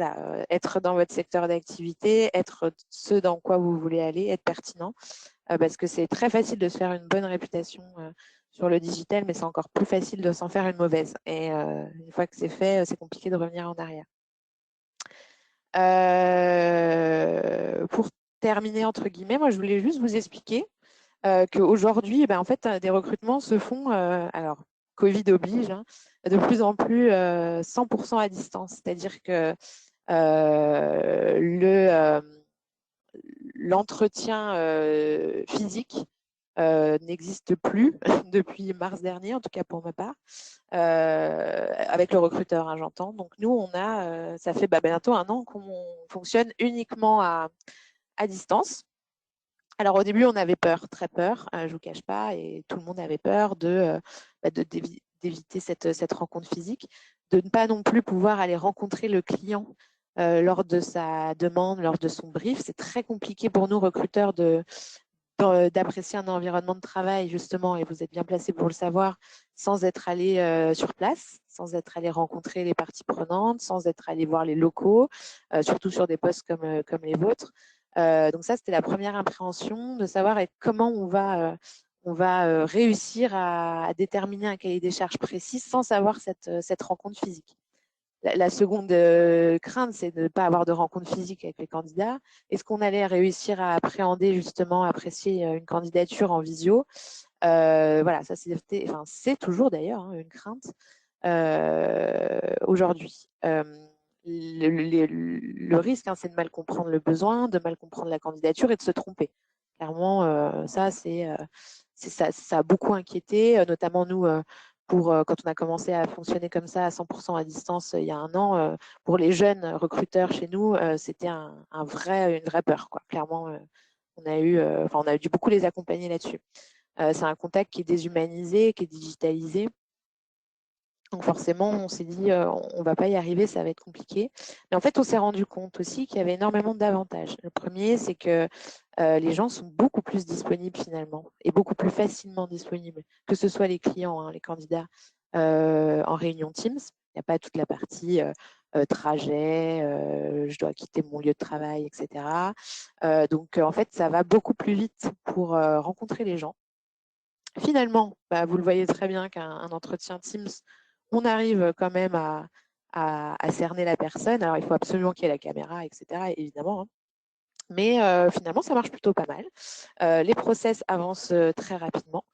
être dans votre secteur d'activité, être ce dans quoi vous voulez aller, être pertinent, parce que c'est très facile de se faire une bonne réputation sur le digital, mais c'est encore plus facile de s'en faire une mauvaise. Et une fois que c'est fait, c'est compliqué de revenir en arrière. Pour terminer, entre guillemets, moi, je voulais juste vous expliquer qu'aujourd'hui, en fait, des recrutements se font, alors Covid oblige, de plus en plus 100% à distance. C'est-à-dire que l'entretien physique n'existe plus depuis mars dernier, en tout cas pour ma part, avec le recruteur, j'entends. Donc nous, on a, ça fait bientôt un an qu'on fonctionne uniquement à distance. Alors au début, on avait peur, très peur, je ne vous cache pas, et tout le monde avait peur d'éviter cette rencontre physique, de ne pas non plus pouvoir aller rencontrer le client lors de sa demande, lors de son brief. C'est très compliqué pour nous, recruteurs, d'apprécier un environnement de travail, justement, et vous êtes bien placé pour le savoir, sans être allé sur place, sans être allé rencontrer les parties prenantes, sans être allé voir les locaux, surtout sur des postes comme les vôtres. Donc ça, c'était la première appréhension de savoir comment on va réussir à déterminer un cahier des charges précis sans savoir cette rencontre physique. La seconde crainte, c'est de ne pas avoir de rencontre physique avec les candidats. Est-ce qu'on allait réussir à appréhender, justement, apprécier une candidature en visio? Voilà, ça c'est toujours d'ailleurs une crainte aujourd'hui. Le risque, c'est de mal comprendre le besoin, de mal comprendre la candidature et de se tromper. Clairement, ça a beaucoup inquiété, notamment nous, quand on a commencé à fonctionner comme ça à 100% à distance il y a un an, pour les jeunes recruteurs chez nous, c'était une vraie peur, quoi. Clairement, on a dû beaucoup les accompagner là-dessus. C'est un contact qui est déshumanisé, qui est digitalisé. Donc forcément, on s'est dit, on ne va pas y arriver, ça va être compliqué. Mais en fait, on s'est rendu compte aussi qu'il y avait énormément d'avantages. Le premier, c'est que les gens sont beaucoup plus disponibles finalement et beaucoup plus facilement disponibles, que ce soit les clients, les candidats en réunion Teams. Il n'y a pas toute la partie trajet, je dois quitter mon lieu de travail, etc. Donc en fait, ça va beaucoup plus vite pour rencontrer les gens. Finalement, vous le voyez très bien qu'un entretien Teams, on arrive quand même à cerner la personne. Alors, il faut absolument qu'il y ait la caméra, etc., évidemment. Mais finalement, ça marche plutôt pas mal. Les process avancent très rapidement.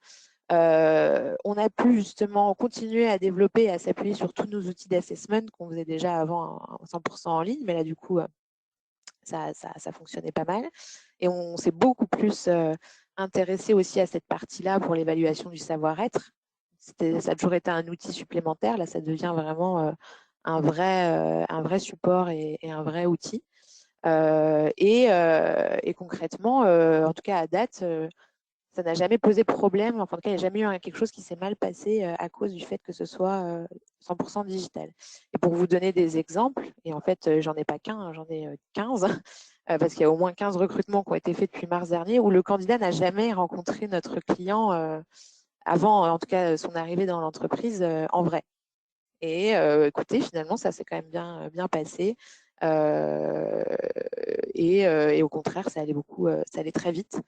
On a pu justement continuer à développer et à s'appuyer sur tous nos outils d'assessment qu'on faisait déjà avant 100% en ligne, mais là du coup ça fonctionnait pas mal. Et on s'est beaucoup plus intéressé aussi à cette partie-là pour l'évaluation du savoir-être. Ça a toujours été un outil supplémentaire, là ça devient vraiment un vrai support et un vrai outil. Et concrètement, en tout cas à date, ça n'a jamais posé problème. Enfin, en tout cas, il n'y a jamais eu quelque chose qui s'est mal passé à cause du fait que ce soit 100% digital. Et pour vous donner des exemples, et en fait, j'en ai pas qu'un, j'en ai 15, parce qu'il y a au moins 15 recrutements qui ont été faits depuis mars dernier, où le candidat n'a jamais rencontré notre client avant, en tout cas, son arrivée dans l'entreprise en vrai. Et écoutez, finalement, ça s'est quand même bien passé. Et au contraire, ça allait très vite.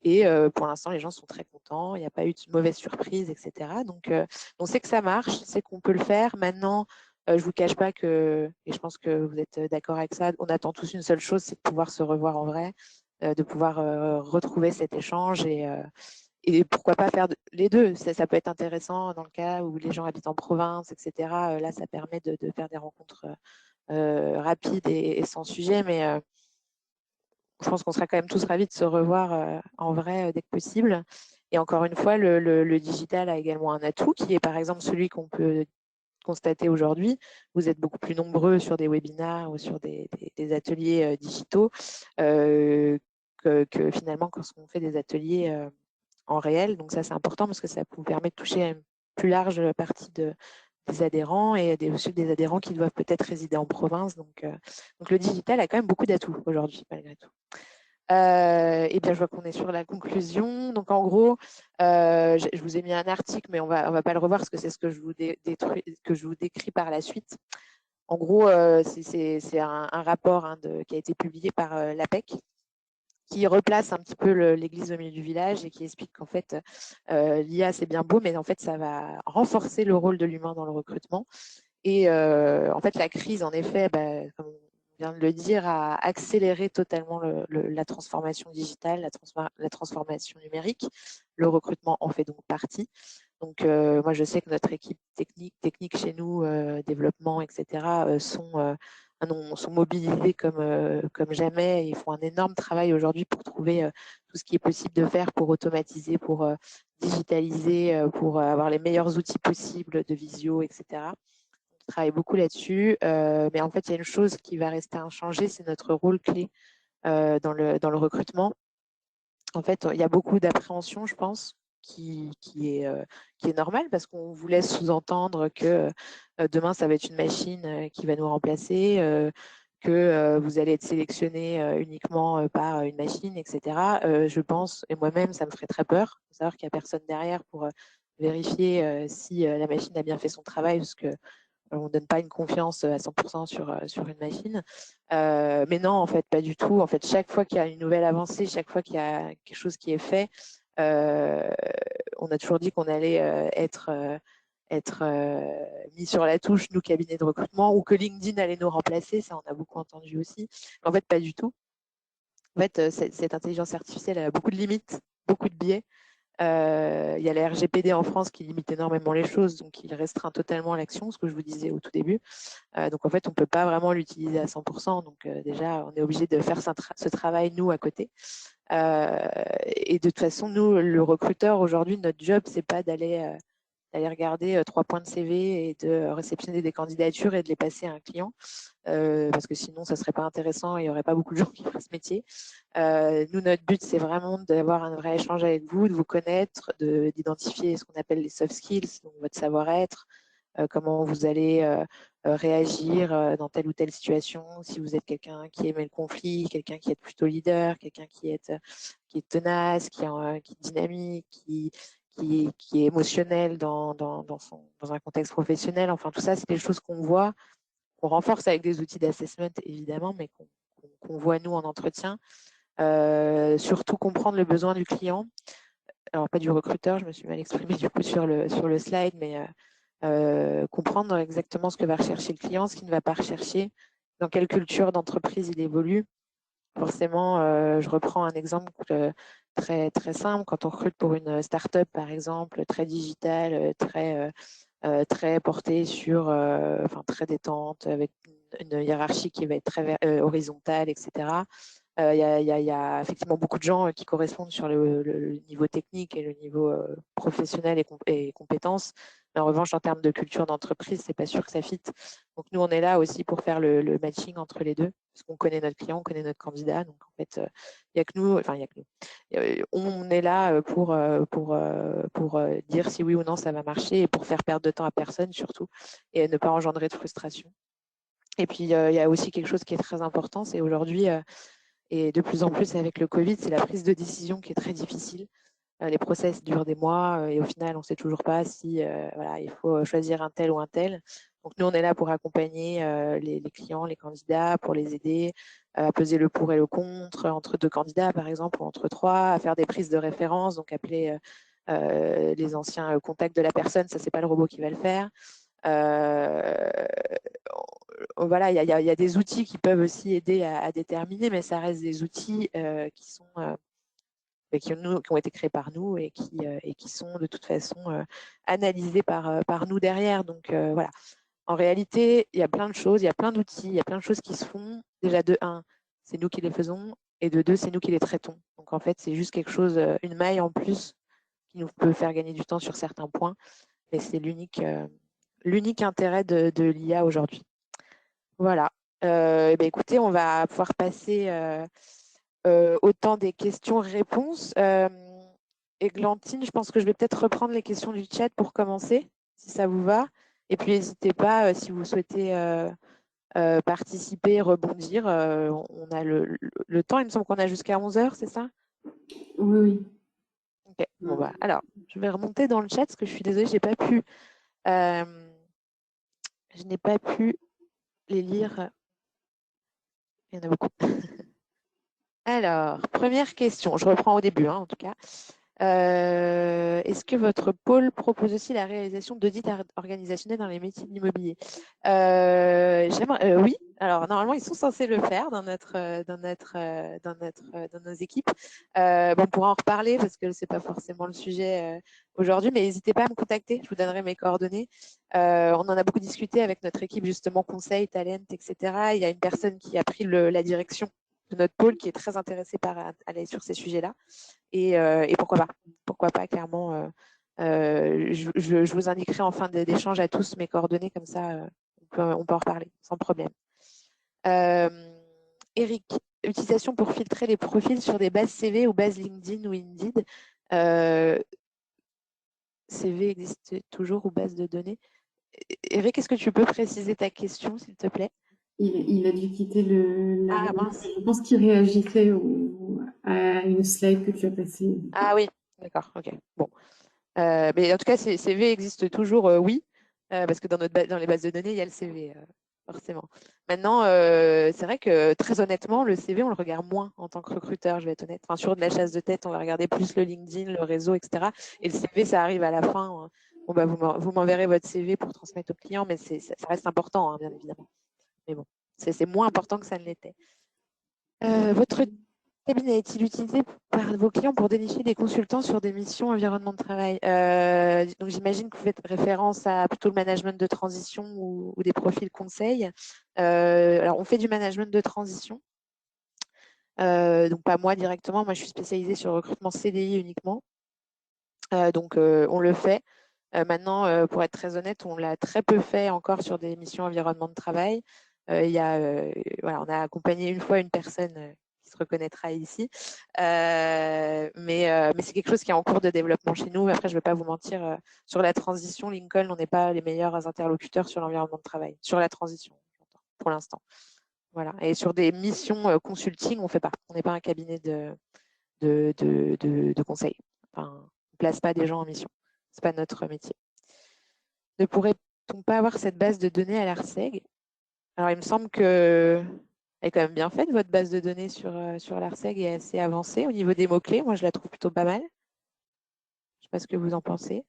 Et pour l'instant, les gens sont très contents. Il n'y a pas eu de mauvaise surprise, etc. Donc, on sait que ça marche, on sait qu'on peut le faire. Maintenant, je ne vous cache pas que, et je pense que vous êtes d'accord avec ça, on attend tous une seule chose, c'est de pouvoir se revoir en vrai, de pouvoir retrouver cet échange et pourquoi pas faire les deux. Ça peut être intéressant dans le cas où les gens habitent en province, etc. Là, ça permet de faire des rencontres rapides et sans sujet, mais je pense qu'on sera quand même tous ravis de se revoir en vrai dès que possible. Et encore une fois, le digital a également un atout qui est par exemple celui qu'on peut constater aujourd'hui. Vous êtes beaucoup plus nombreux sur des webinars ou sur des ateliers digitaux que finalement quand on fait des ateliers en réel. Donc ça, c'est important parce que ça vous permet de toucher une plus large partie des adhérents et aussi des adhérents qui doivent peut-être résider en province. Donc le digital a quand même beaucoup d'atouts aujourd'hui, malgré tout. Et bien, je vois qu'on est sur la conclusion. Donc, en gros, je vous ai mis un article, mais on va pas le revoir parce que c'est ce que je vous décris par la suite. En gros, c'est un rapport qui a été publié par l'APEC qui replace un petit peu l'église au milieu du village et qui explique qu'en fait, l'IA, c'est bien beau, mais en fait, ça va renforcer le rôle de l'humain dans le recrutement. Et en fait, la crise, en effet, comme on vient de le dire, a accéléré totalement la transformation digitale, la transformation numérique. Le recrutement en fait donc partie. Donc, moi, je sais que notre équipe technique chez nous, développement, etc., sont mobilisés comme jamais. Ils font un énorme travail aujourd'hui pour trouver tout ce qui est possible de faire pour automatiser, pour digitaliser, pour avoir les meilleurs outils possibles de visio, etc. On travaille beaucoup là-dessus. Mais en fait, il y a une chose qui va rester inchangée, c'est notre rôle clé dans le recrutement. En fait, il y a beaucoup d'appréhension, je pense, qui est normal parce qu'on vous laisse sous-entendre que demain, ça va être une machine qui va nous remplacer, que vous allez être sélectionné uniquement par une machine, etc. Je pense, et moi-même, ça me ferait très peur de savoir qu'il n'y a personne derrière pour vérifier si la machine a bien fait son travail, parce que on ne donne pas une confiance à 100% sur une machine. Mais non, en fait, pas du tout. En fait, chaque fois qu'il y a une nouvelle avancée, chaque fois qu'il y a quelque chose qui est fait, on a toujours dit qu'on allait être mis sur la touche, nous, cabinets de recrutement, ou que LinkedIn allait nous remplacer. Ça, on a beaucoup entendu aussi. Mais en fait, pas du tout. En fait, cette intelligence artificielle a beaucoup de limites, beaucoup de biais. Il y a la RGPD en France qui limite énormément les choses, donc il restreint totalement l'action, ce que je vous disais au tout début. Donc en fait, on ne peut pas vraiment l'utiliser à 100%. Donc déjà, on est obligé de faire ce travail, nous, à côté. Et de toute façon, nous, le recruteur, aujourd'hui, notre job, c'est pas d'aller regarder 3 points de CV et de réceptionner des candidatures et de les passer à un client, parce que sinon, ça serait pas intéressant et il y aurait pas beaucoup de gens qui feraient ce métier. Nous, notre but, c'est vraiment d'avoir un vrai échange avec vous, de vous connaître, d'identifier ce qu'on appelle les soft skills, donc votre savoir-être, comment vous allez réagir dans telle ou telle situation, si vous êtes quelqu'un qui aime le conflit, quelqu'un qui est plutôt leader, quelqu'un qui est tenace, qui est dynamique, qui est émotionnel dans un contexte professionnel. Enfin, tout ça, c'est des choses qu'on voit, qu'on renforce avec des outils d'assessment, évidemment, mais qu'on voit, nous, en entretien. Surtout comprendre le besoin du client. Alors, pas du recruteur, je me suis mal exprimée du coup sur le slide, mais comprendre exactement ce que va rechercher le client, ce qu'il ne va pas rechercher, dans quelle culture d'entreprise il évolue, Forcément, je reprends un exemple très, très simple. Quand on recrute pour une start-up, par exemple, très digitale, très portée sur, enfin, très détente, avec une hiérarchie qui va être très horizontale, etc. Il y a effectivement beaucoup de gens qui correspondent sur le niveau technique et le niveau professionnel et compétences. Mais en revanche, en termes de culture d'entreprise, c'est pas sûr que ça fit. Donc nous, on est là aussi pour faire le matching entre les deux, parce qu'on connaît notre client, on connaît notre candidat. Donc en fait, il n'y a que nous, enfin il y a que nous. On est là pour dire si oui ou non ça va marcher et pour faire perdre de temps à personne surtout et ne pas engendrer de frustration. Et puis il y a aussi quelque chose qui est très important, c'est aujourd'hui et de plus en plus avec le Covid, c'est la prise de décision qui est très difficile. Les process durent des mois et au final, on ne sait toujours pas si voilà, il faut choisir un tel ou un tel. Donc nous, on est là pour accompagner les clients, les candidats, pour les aider à peser le pour et le contre entre deux candidats, par exemple, ou entre trois, à faire des prises de référence, donc appeler les anciens contacts de la personne. Ça, c'est pas le robot qui va le faire. Voilà, il y a des outils qui peuvent aussi aider à déterminer, mais ça reste des outils qui sont qui ont été créés par nous et qui sont de toute façon analysés par nous derrière. Donc voilà. En réalité, il y a plein de choses, il y a plein d'outils, il y a plein de choses qui se font. Déjà, de un, c'est nous qui les faisons, et de deux, c'est nous qui les traitons. Donc en fait, c'est juste quelque chose, une maille en plus qui nous peut faire gagner du temps sur certains points, mais c'est l'unique intérêt de l'IA aujourd'hui. Voilà. Ben écoutez, on va pouvoir passer au temps des questions-réponses. Églantine, je pense que je vais peut-être reprendre les questions du chat pour commencer, si ça vous va. Et puis, n'hésitez pas, si vous souhaitez participer, rebondir. On a le temps, il me semble qu'on a jusqu'à 11 heures, c'est ça? Oui, oui. Ok, bon bah, alors, je vais remonter dans le chat, parce que je suis désolée, je n'ai pas pu les lire. Il y en a beaucoup. Alors, première question, je reprends au début, hein, en tout cas. Est-ce que votre pôle propose aussi la réalisation d'audits organisationnels dans les métiers de l'immobilier? Oui. Alors normalement, ils sont censés le faire dans nos équipes. Bon, on pourra en reparler parce que c'est pas forcément le sujet aujourd'hui, mais n'hésitez pas à me contacter. Je vous donnerai mes coordonnées. On en a beaucoup discuté avec notre équipe justement conseil, talent, etc. Il y a une personne qui a pris la direction de notre pôle qui est très intéressée par aller sur ces sujets-là. Et pourquoi pas, clairement. Je vous indiquerai en fin d'échange à tous mes coordonnées, comme ça, on peut en reparler sans problème. Eric, utilisation pour filtrer les profils sur des bases CV ou bases LinkedIn ou Indeed. CV existe toujours ou base de données. Eric, est-ce que tu peux préciser ta question, s'il te plaît? Il a dû quitter la Ah réunion. mince. Je pense qu'il réagissait à une slide que tu as passée. Ah oui, d'accord, ok. Bon. Mais en tout cas, CV existe toujours, oui, parce que dans les bases de données, il y a le CV, forcément. Maintenant, c'est vrai que très honnêtement, le CV, on le regarde moins en tant que recruteur, je vais être honnête. Enfin, sur de la chasse de tête, on va regarder plus le LinkedIn, le réseau, etc. Et le CV, ça arrive à la fin. Hein. Bon, bah, vous m'enverrez votre CV pour transmettre au client, mais ça reste important, hein, bien évidemment. Mais bon, c'est moins important que ça ne l'était. Votre cabinet est-il utilisé par vos clients pour dénicher des consultants sur des missions environnement de travail? Donc j'imagine que vous faites référence à plutôt le management de transition ou des profils conseils. Alors on fait du management de transition, donc pas moi directement. Moi je suis spécialisée sur le recrutement CDI uniquement. Donc on le fait. Maintenant, pour être très honnête, on l'a très peu fait encore sur des missions environnement de travail. Voilà, on a accompagné une fois une personne qui se reconnaîtra ici, mais c'est quelque chose qui est en cours de développement chez nous. Après, je ne vais pas vous mentir, sur la transition, Lincoln, on n'est pas les meilleurs interlocuteurs sur l'environnement de travail, sur la transition, pour l'instant. Voilà. Et sur des missions consulting, on ne fait pas. On n'est pas un cabinet de conseil. Enfin, on ne place pas des gens en mission. Ce n'est pas notre métier. Ne pourrait-on pas avoir cette base de données à l'ARSEG? Alors, il me semble que elle est quand même bien faite, votre base de données sur l'ARSEG est assez avancée au niveau des mots-clés. Moi, je la trouve plutôt pas mal. Je ne sais pas ce que vous en pensez.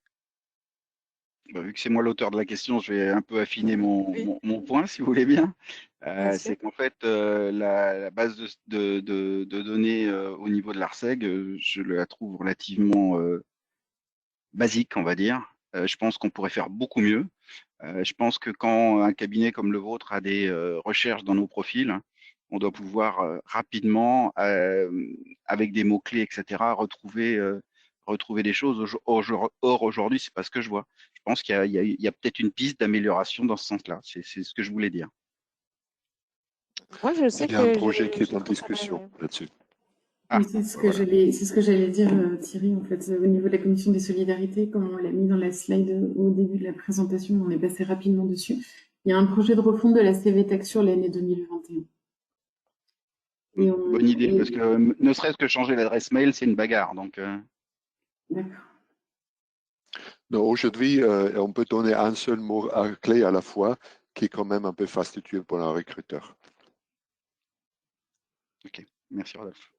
Vu que c'est moi l'auteur de la question, je vais un peu affiner Oui, mon point, si vous voulez bien. bien sûr. C'est qu'en fait, la base de données au niveau de l'ARSEG, je la trouve relativement basique, on va dire. Je pense qu'on pourrait faire beaucoup mieux. Je pense que quand un cabinet comme le vôtre a des recherches dans nos profils, on doit pouvoir rapidement, avec des mots-clés, etc., retrouver des choses. Or, aujourd'hui, c'est pas ce que je vois. Je pense qu'il y a peut-être une piste d'amélioration dans ce sens-là. C'est ce que je voulais dire. Moi, je sais Il y a un que projet qui est j'ai en travaillé. discussion là-dessus. Oui, Ah, c'est ce que voilà. j'allais dire, Thierry, en fait, au niveau de la commission des solidarités, comme on l'a mis dans la slide au début de la présentation, on est passé rapidement dessus. Il y a un projet de refonte de la CVTech sur l'année 2021. Bonne idée, parce que ne serait-ce que changer l'adresse mail, c'est une bagarre. Donc, D'accord. Non, aujourd'hui, on peut donner un seul mot clé à la fois, qui est quand même un peu fastidieux pour un recruteur. ok, merci Rodolphe.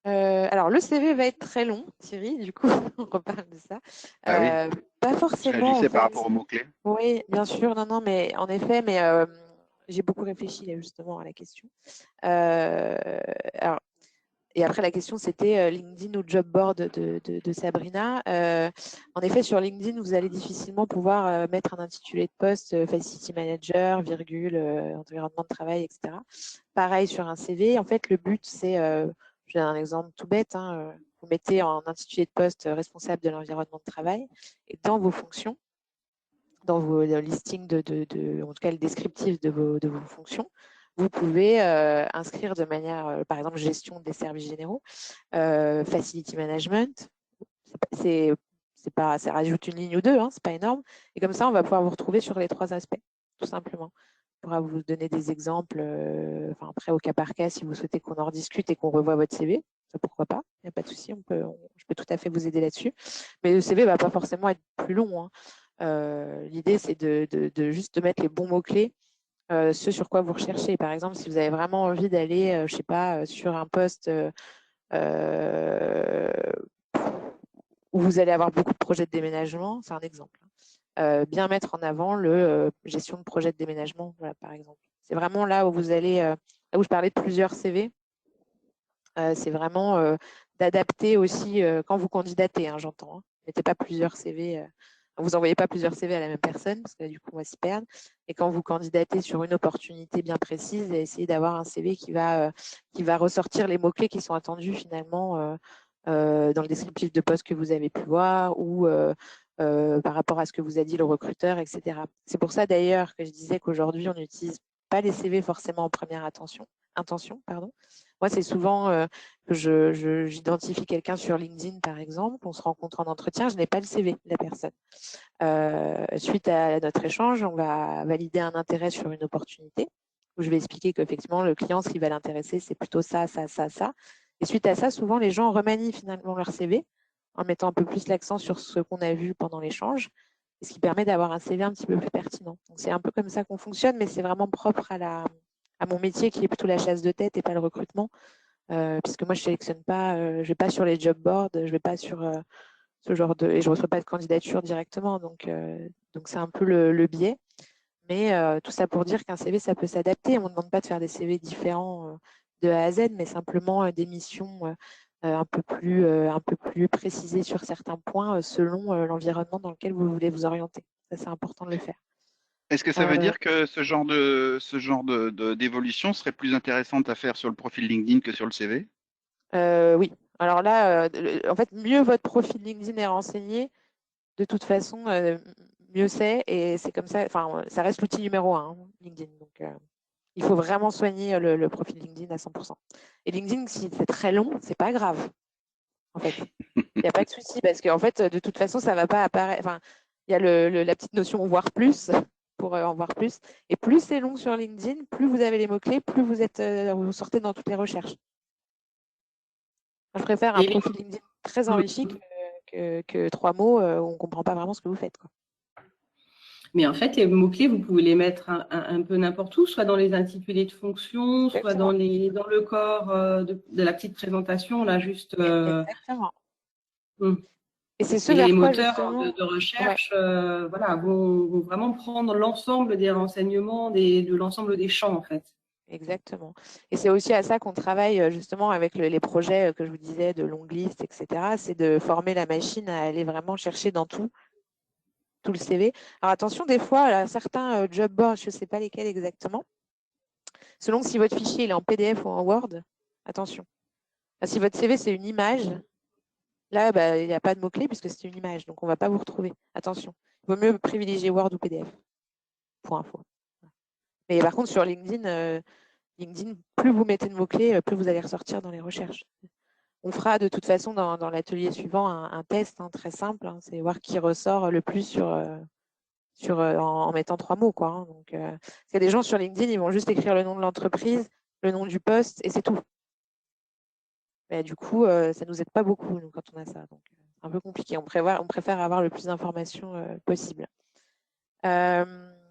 Alors, le CV va être très long, Thierry, du coup, on reparle de ça. Ah oui, Pas je forcément, en réagissais par fait. rapport aux mots-clés. Oui, bien sûr, non, non, mais en effet, mais j'ai beaucoup réfléchi là, justement à la question. Alors, et après, la question, c'était LinkedIn ou job board de Sabrina. En effet, sur LinkedIn, vous allez difficilement pouvoir mettre un intitulé de poste, Facility Manager, virgule, environnement de travail, etc. Pareil sur un CV. En fait, le but, c'est, j'ai un exemple tout bête, hein, vous mettez en intitulé de poste responsable de l'environnement de travail et dans vos fonctions, dans vos listings en tout cas le descriptif de vos fonctions, vous pouvez inscrire de manière, par exemple, gestion des services généraux, facility management. Ça rajoute une ligne ou deux, hein, c'est pas énorme. Et comme ça, on va pouvoir vous retrouver sur les 3 aspects, tout simplement. On pourra vous donner des exemples, après au cas par cas, si vous souhaitez qu'on en rediscute et qu'on revoie votre CV, ça pourquoi pas, il n'y a pas de souci, je peux tout à fait vous aider là-dessus. Mais le CV ne va pas forcément être plus long, hein. L'idée, c'est de juste de mettre les bons mots-clés, ce sur quoi vous recherchez. Par exemple, si vous avez vraiment envie d'aller, je sais pas, sur un poste où vous allez avoir beaucoup de projets de déménagement, c'est un exemple. Bien mettre en avant le gestion de projet de déménagement, voilà, par exemple. C'est vraiment là où vous allez, là où je parlais de plusieurs CV, c'est vraiment d'adapter aussi quand vous candidatez, hein, j'entends. Hein. Mettez pas plusieurs CV. Vous n'envoyez pas plusieurs CV à la même personne, parce que là, du coup, on va s'y perdre. Et quand vous candidatez sur une opportunité bien précise, essayez d'avoir un CV qui va ressortir les mots-clés qui sont attendus finalement dans le descriptif de poste que vous avez pu voir ou par rapport à ce que vous a dit le recruteur, etc. C'est pour ça d'ailleurs que je disais qu'aujourd'hui, on n'utilise pas les CV forcément en première intention. Pardon. Moi, c'est souvent que j'identifie quelqu'un sur LinkedIn, par exemple, on se rencontre en entretien, je n'ai pas le CV de la personne. Suite à notre échange, on va valider un intérêt sur une opportunité, où je vais expliquer qu'effectivement, le client, ce qui va l'intéresser, c'est plutôt ça, ça, ça, ça. Et suite à ça, souvent, les gens remanient finalement leur CV en mettant un peu plus l'accent sur ce qu'on a vu pendant l'échange, ce qui permet d'avoir un CV un petit peu plus pertinent. Donc, c'est un peu comme ça qu'on fonctionne, mais c'est vraiment propre à mon métier qui est plutôt la chasse de tête et pas le recrutement, puisque moi je sélectionne pas, je vais pas sur les job boards, je vais pas sur ce genre et je reçois pas de candidature directement, donc c'est un peu le biais. Mais tout ça pour dire qu'un CV ça peut s'adapter. On ne demande pas de faire des CV différents de A à Z, mais simplement des missions un peu plus précisées sur certains points selon l'environnement dans lequel vous voulez vous orienter. Ça c'est important de le faire. Est-ce que ça veut dire que ce genre d'évolution serait plus intéressante à faire sur le profil LinkedIn que sur le CV? Oui. Alors là, en fait, mieux votre profil LinkedIn est renseigné, de toute façon, mieux c'est. Et c'est comme ça, enfin, ça reste l'outil numéro 1, hein, LinkedIn. Donc, il faut vraiment soigner le profil LinkedIn à 100%. Et LinkedIn, si c'est très long, c'est pas grave, en fait. Il n'y a pas de souci parce qu'en fait, de toute façon, ça va pas apparaître. Enfin, il y a la petite notion voir plus pour en voir plus. Et plus c'est long sur LinkedIn, plus vous avez les mots-clés, plus vous sortez dans toutes les recherches. Je préfère un Et profil LinkedIn très enrichi que 3 mots où on ne comprend pas vraiment ce que vous faites, quoi. Mais en fait, les mots-clés, vous pouvez les mettre un peu n'importe où, soit dans les intitulés de fonction, soit dans le corps de la petite présentation, là, juste… Exactement. Et c'est ce Et vers les quoi, moteurs justement, de recherche voilà, vont vraiment prendre l'ensemble des renseignements de l'ensemble des champs, en fait. exactement. Et c'est aussi à ça qu'on travaille justement avec les projets que je vous disais de longue liste, etc. C'est de former la machine à aller vraiment chercher dans tout le CV. Alors attention, des fois, là, certains job boards, je ne sais pas lesquels exactement, selon si votre fichier il est en PDF ou en Word, attention. Si votre CV c'est une image, là, bah, il n'y a pas de mots-clés puisque c'est une image, donc on ne va pas vous retrouver. Attention, il vaut mieux privilégier Word ou PDF, pour info. Mais par contre, sur LinkedIn, plus vous mettez de mots-clés, plus vous allez ressortir dans les recherches. On fera de toute façon dans l'atelier suivant un test très simple, c'est voir qui ressort le plus en mettant 3 mots, quoi. Donc, parce qu'il y a des gens sur LinkedIn, ils vont juste écrire le nom de l'entreprise, le nom du poste, et c'est tout. Mais du coup, ça nous aide pas beaucoup, nous, quand on a ça. Donc, c'est un peu compliqué. On préfère avoir le plus d'informations possible.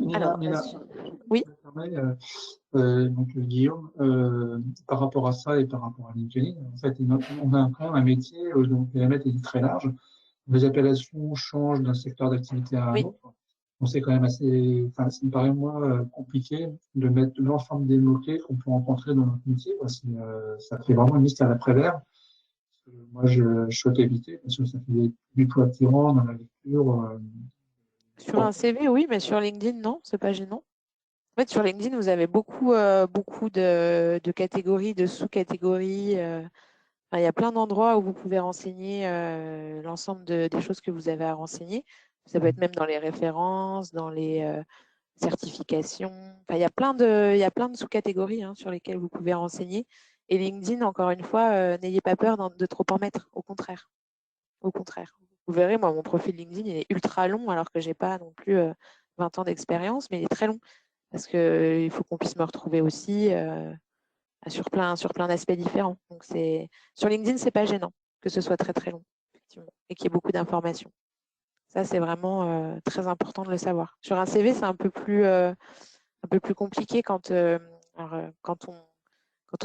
Nina, oui. Donc Guillaume, par rapport à ça et par rapport à LinkedIn, en fait, on a quand même un métier dont le périmètre est très large. Les appellations changent d'un secteur d'activité à un autre. On sait quand même assez, enfin, ça me paraît moi compliqué de mettre l'ensemble des mots-clés qu'on peut rencontrer dans notre métier. Ça fait vraiment une liste à l'après-vert. Moi, je souhaite éviter parce que ça fait du tout attirant dans la lecture. Sur un CV, oui, mais sur LinkedIn, non, c'est pas gênant. En fait, sur LinkedIn, vous avez beaucoup de catégories, de sous-catégories. Il y a plein d'endroits où vous pouvez renseigner l'ensemble des choses que vous avez à renseigner. Ça peut être même dans les références, dans les certifications. Enfin, il y a plein de sous-catégories sur lesquelles vous pouvez renseigner. Et LinkedIn, encore une fois, n'ayez pas peur de trop en mettre. Au contraire. Au contraire. Vous verrez, moi, mon profil LinkedIn, il est ultra long alors que je n'ai pas non plus 20 ans d'expérience, mais il est très long parce qu'il faut qu'on puisse me retrouver aussi sur plein d'aspects différents. Donc, sur LinkedIn, ce n'est pas gênant que ce soit très, très long, effectivement, et qu'il y ait beaucoup d'informations. Ça, c'est vraiment très important de le savoir. Sur un CV, c'est un peu plus compliqué quand on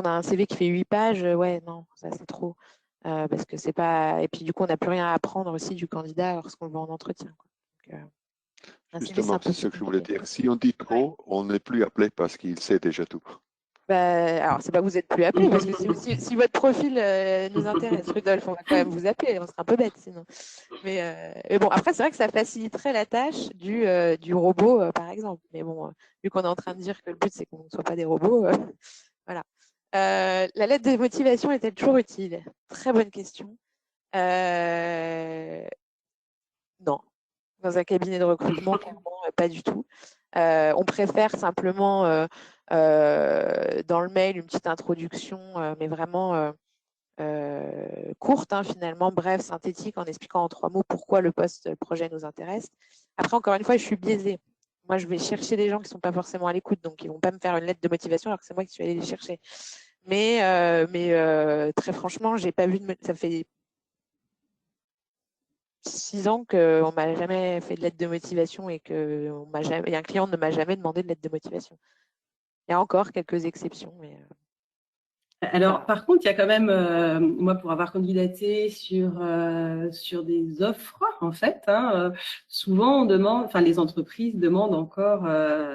a un CV qui fait 8 pages. Ouais, non, ça, c'est trop. Parce que c'est pas. Et puis, du coup, on n'a plus rien à apprendre aussi du candidat lorsqu'on le voit en entretien, quoi. Donc, justement, c'est ce que je voulais dire. Si on dit trop, on n'est plus appelé parce qu'il sait déjà tout. Alors, c'est pas que vous êtes plus appelé, parce que si votre profil nous intéresse, Rudolf, on va quand même vous appeler, on serait un peu bête sinon. Mais bon, après, c'est vrai que ça faciliterait la tâche du robot, par exemple. Mais bon, vu qu'on est en train de dire que le but, c'est qu'on ne soit pas des robots, voilà. La lettre de motivation est-elle toujours utile? Très bonne question. Non. Dans un cabinet de recrutement, clairement, pas du tout. On préfère simplement dans le mail une petite introduction, mais vraiment courte, finalement, bref, synthétique, en expliquant en 3 mots pourquoi le projet nous intéresse. Après, encore une fois, je suis biaisée. Moi, je vais chercher des gens qui ne sont pas forcément à l'écoute, donc ils ne vont pas me faire une lettre de motivation alors que c'est moi qui suis allée les chercher. Mais très franchement, j'ai pas vu ça fait 6 ans qu'on ne m'a jamais fait de lettre de motivation et un client ne m'a jamais demandé de lettre de motivation. Il y a encore quelques exceptions. Mais, alors, par contre, il y a quand même, moi, pour avoir candidaté sur des offres, en fait, souvent on demande, enfin, les entreprises demandent encore,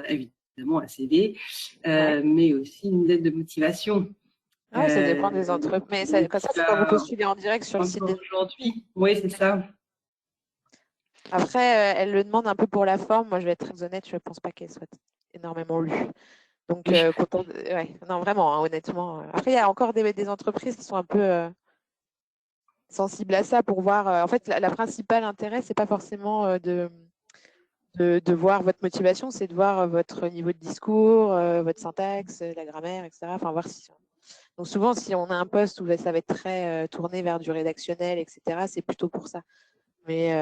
évidemment, un CV, mais aussi une lettre de motivation. Ouais, ça dépend des entreprises. Mais c'est quand vous postulez en direct sur le site des aujourd'hui. Oui, c'est ça. Après, elle le demande un peu pour la forme. Moi, je vais être très honnête, je ne pense pas qu'elle soit énormément lue. Donc, non, vraiment, honnêtement. Après, il y a encore des entreprises qui sont un peu sensibles à ça pour voir. En fait, la principale intérêt, c'est pas forcément de voir votre motivation, c'est de voir votre niveau de discours, votre syntaxe, la grammaire, etc. Enfin, voir si. Donc, souvent, si on a un poste où ça va être très tourné vers du rédactionnel, etc., c'est plutôt pour ça. Mais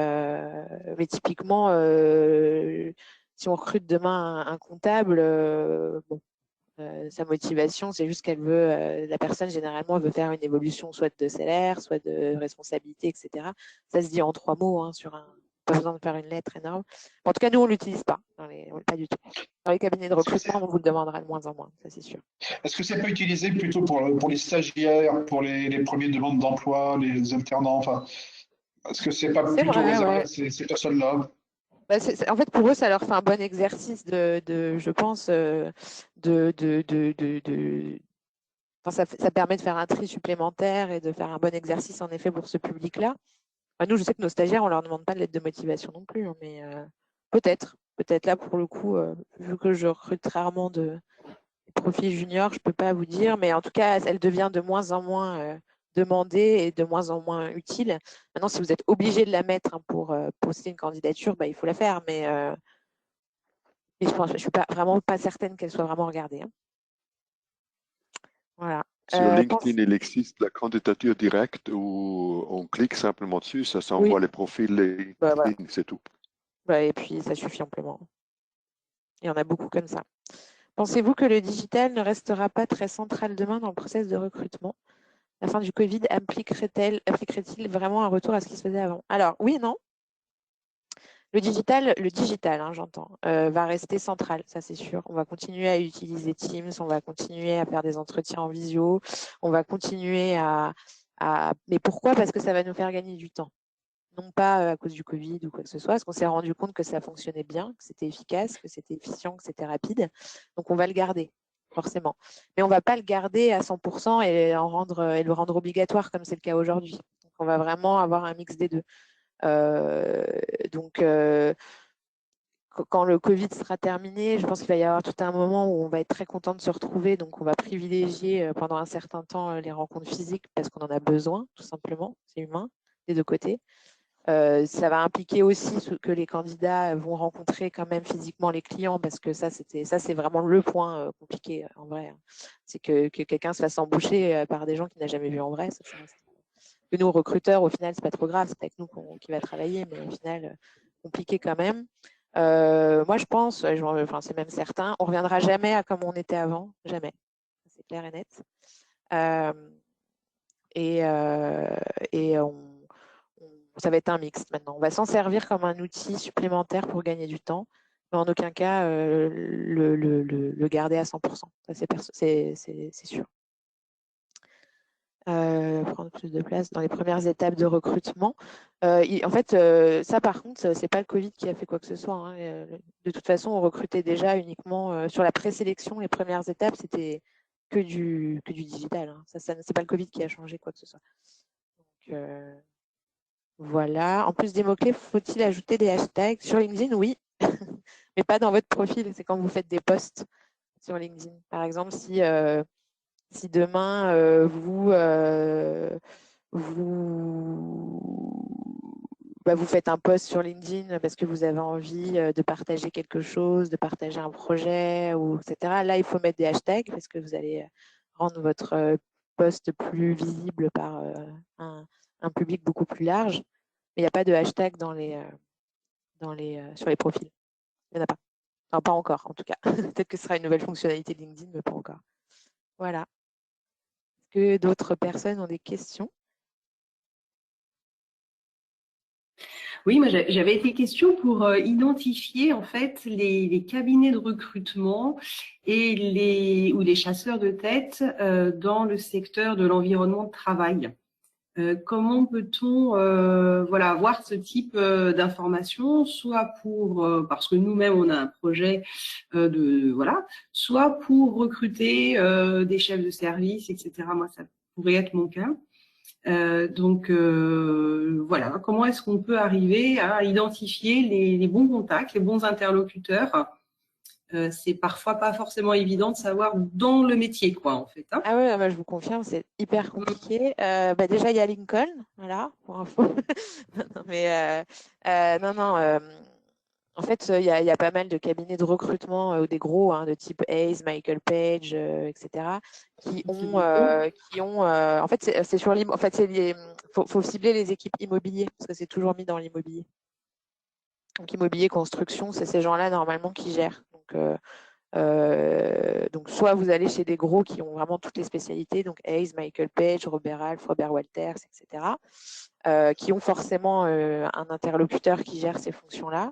typiquement, si on recrute demain un comptable, sa motivation, c'est juste qu'elle veut, la personne généralement veut faire une évolution soit de salaire, soit de responsabilité, etc. Ça se dit en 3 mots, pas besoin de faire une lettre énorme. En tout cas, nous, on ne l'utilise pas, pas du tout. Dans les cabinets de recrutement, on vous le demandera de moins en moins, ça c'est sûr. Est-ce que c'est pas utilisé plutôt pour les stagiaires, pour les premiers demandes d'emploi, les alternants, enfin, Est-ce que c'est pas C'est plutôt vrai, réservé ouais. à ces personnes-là? Bah, en fait, pour eux, ça leur fait un bon exercice je pense, enfin, ça permet de faire un tri supplémentaire et de faire un bon exercice, en effet, pour ce public-là. Enfin, nous, je sais que nos stagiaires, on leur demande pas de lettre de motivation non plus, hein, mais peut-être là, pour le coup, vu que je recrute rarement de profils juniors, je peux pas vous dire, mais en tout cas, elle devient de moins en moins demandée et de moins en moins utile. Maintenant, si vous êtes obligé de la mettre, hein, pour poster une candidature, bah, il faut la faire, mais je suis vraiment pas certaine qu'elle soit vraiment regardée, hein. Voilà. Sur LinkedIn, il existe la candidature directe où on clique simplement dessus, ça s'envoie Oui, les profils bah, voilà. LinkedIn, c'est tout. Bah, et puis, ça suffit amplement. Il y en a beaucoup comme ça. Pensez-vous que le digital ne restera pas très central demain dans le process de recrutement? La fin du Covid appliquerait-il vraiment un retour à ce qui se faisait avant? Alors, oui et non. Le digital, hein, j'entends, va rester central, ça c'est sûr. On va continuer à utiliser Teams, on va continuer à faire des entretiens en visio, on va continuer Mais pourquoi? Parce que ça va nous faire gagner du temps. Non pas à cause du Covid ou quoi que ce soit, parce qu'on s'est rendu compte que ça fonctionnait bien, que c'était efficace, que c'était efficient, que c'était rapide. Donc on va le garder, forcément. Mais on ne va pas le garder à 100% et le rendre obligatoire comme c'est le cas aujourd'hui. Donc on va vraiment avoir un mix des deux. Donc quand le Covid sera terminé, je pense qu'il va y avoir tout un moment où on va être très content de se retrouver. Donc on va privilégier pendant un certain temps les rencontres physiques parce qu'on en a besoin, tout simplement. C'est humain des deux côtés. Ça va impliquer aussi que les candidats vont rencontrer quand même physiquement les clients parce que ça c'est vraiment le point compliqué en vrai, hein. C'est que quelqu'un se fasse embaucher par des gens qu'il n'a jamais vus en vrai. Ça reste... Que nous, recruteurs, au final, c'est pas trop grave, c'est avec nous qui va travailler, mais au final, compliqué quand même. Moi, je pense, c'est même certain, on reviendra jamais à comme on était avant, jamais. C'est clair et net. Ça va être un mix maintenant. On va s'en servir comme un outil supplémentaire pour gagner du temps, mais en aucun cas le garder à 100%. Ça, c'est sûr. Prendre plus de place dans les premières étapes de recrutement. En fait, ça par contre, c'est pas le Covid qui a fait quoi que ce soit, hein. De toute façon, on recrutait déjà uniquement sur la présélection. Les premières étapes, c'était que du digital, hein. Ça c'est pas le Covid qui a changé quoi que ce soit. Donc, voilà. En plus des mots-clés, faut-il ajouter des hashtags sur LinkedIn? Oui, mais pas dans votre profil. C'est quand vous faites des posts sur LinkedIn. Par exemple, si demain vous faites un post sur LinkedIn parce que vous avez envie de partager quelque chose, de partager un projet, etc. Là, il faut mettre des hashtags parce que vous allez rendre votre post plus visible par un public beaucoup plus large. Mais il n'y a pas de hashtag sur les profils. Il n'y en a pas. Enfin, pas encore, en tout cas. Peut-être que ce sera une nouvelle fonctionnalité de LinkedIn, mais pas encore. Voilà. Est-ce que d'autres personnes ont des questions? Oui, moi j'avais été question pour identifier en fait les cabinets de recrutement ou les chasseurs de tête dans le secteur de l'environnement de travail. Comment peut-on avoir ce type d'informations, soit parce que nous-mêmes on a un projet soit pour recruter des chefs de service, etc. Moi, ça pourrait être mon cas. Comment est-ce qu'on peut arriver à identifier les bons contacts, les bons interlocuteurs? C'est parfois pas forcément évident de savoir dans le métier, quoi, en fait, hein. Ah ouais, je vous confirme, c'est hyper compliqué. Déjà, il y a Lincoln, voilà, pour info. En fait, il y a pas mal de cabinets de recrutement, des gros, hein, de type Hays, Michael Page, etc., qui ont, en fait, c'est sur en fait, faut cibler les équipes immobiliers parce que c'est toujours mis dans l'immobilier. Donc immobilier, construction, c'est ces gens-là normalement qui gèrent. Donc, soit vous allez chez des gros qui ont vraiment toutes les spécialités, donc Hays, Michael Page, Robert Half, Robert Walters, etc., qui ont forcément un interlocuteur qui gère ces fonctions-là.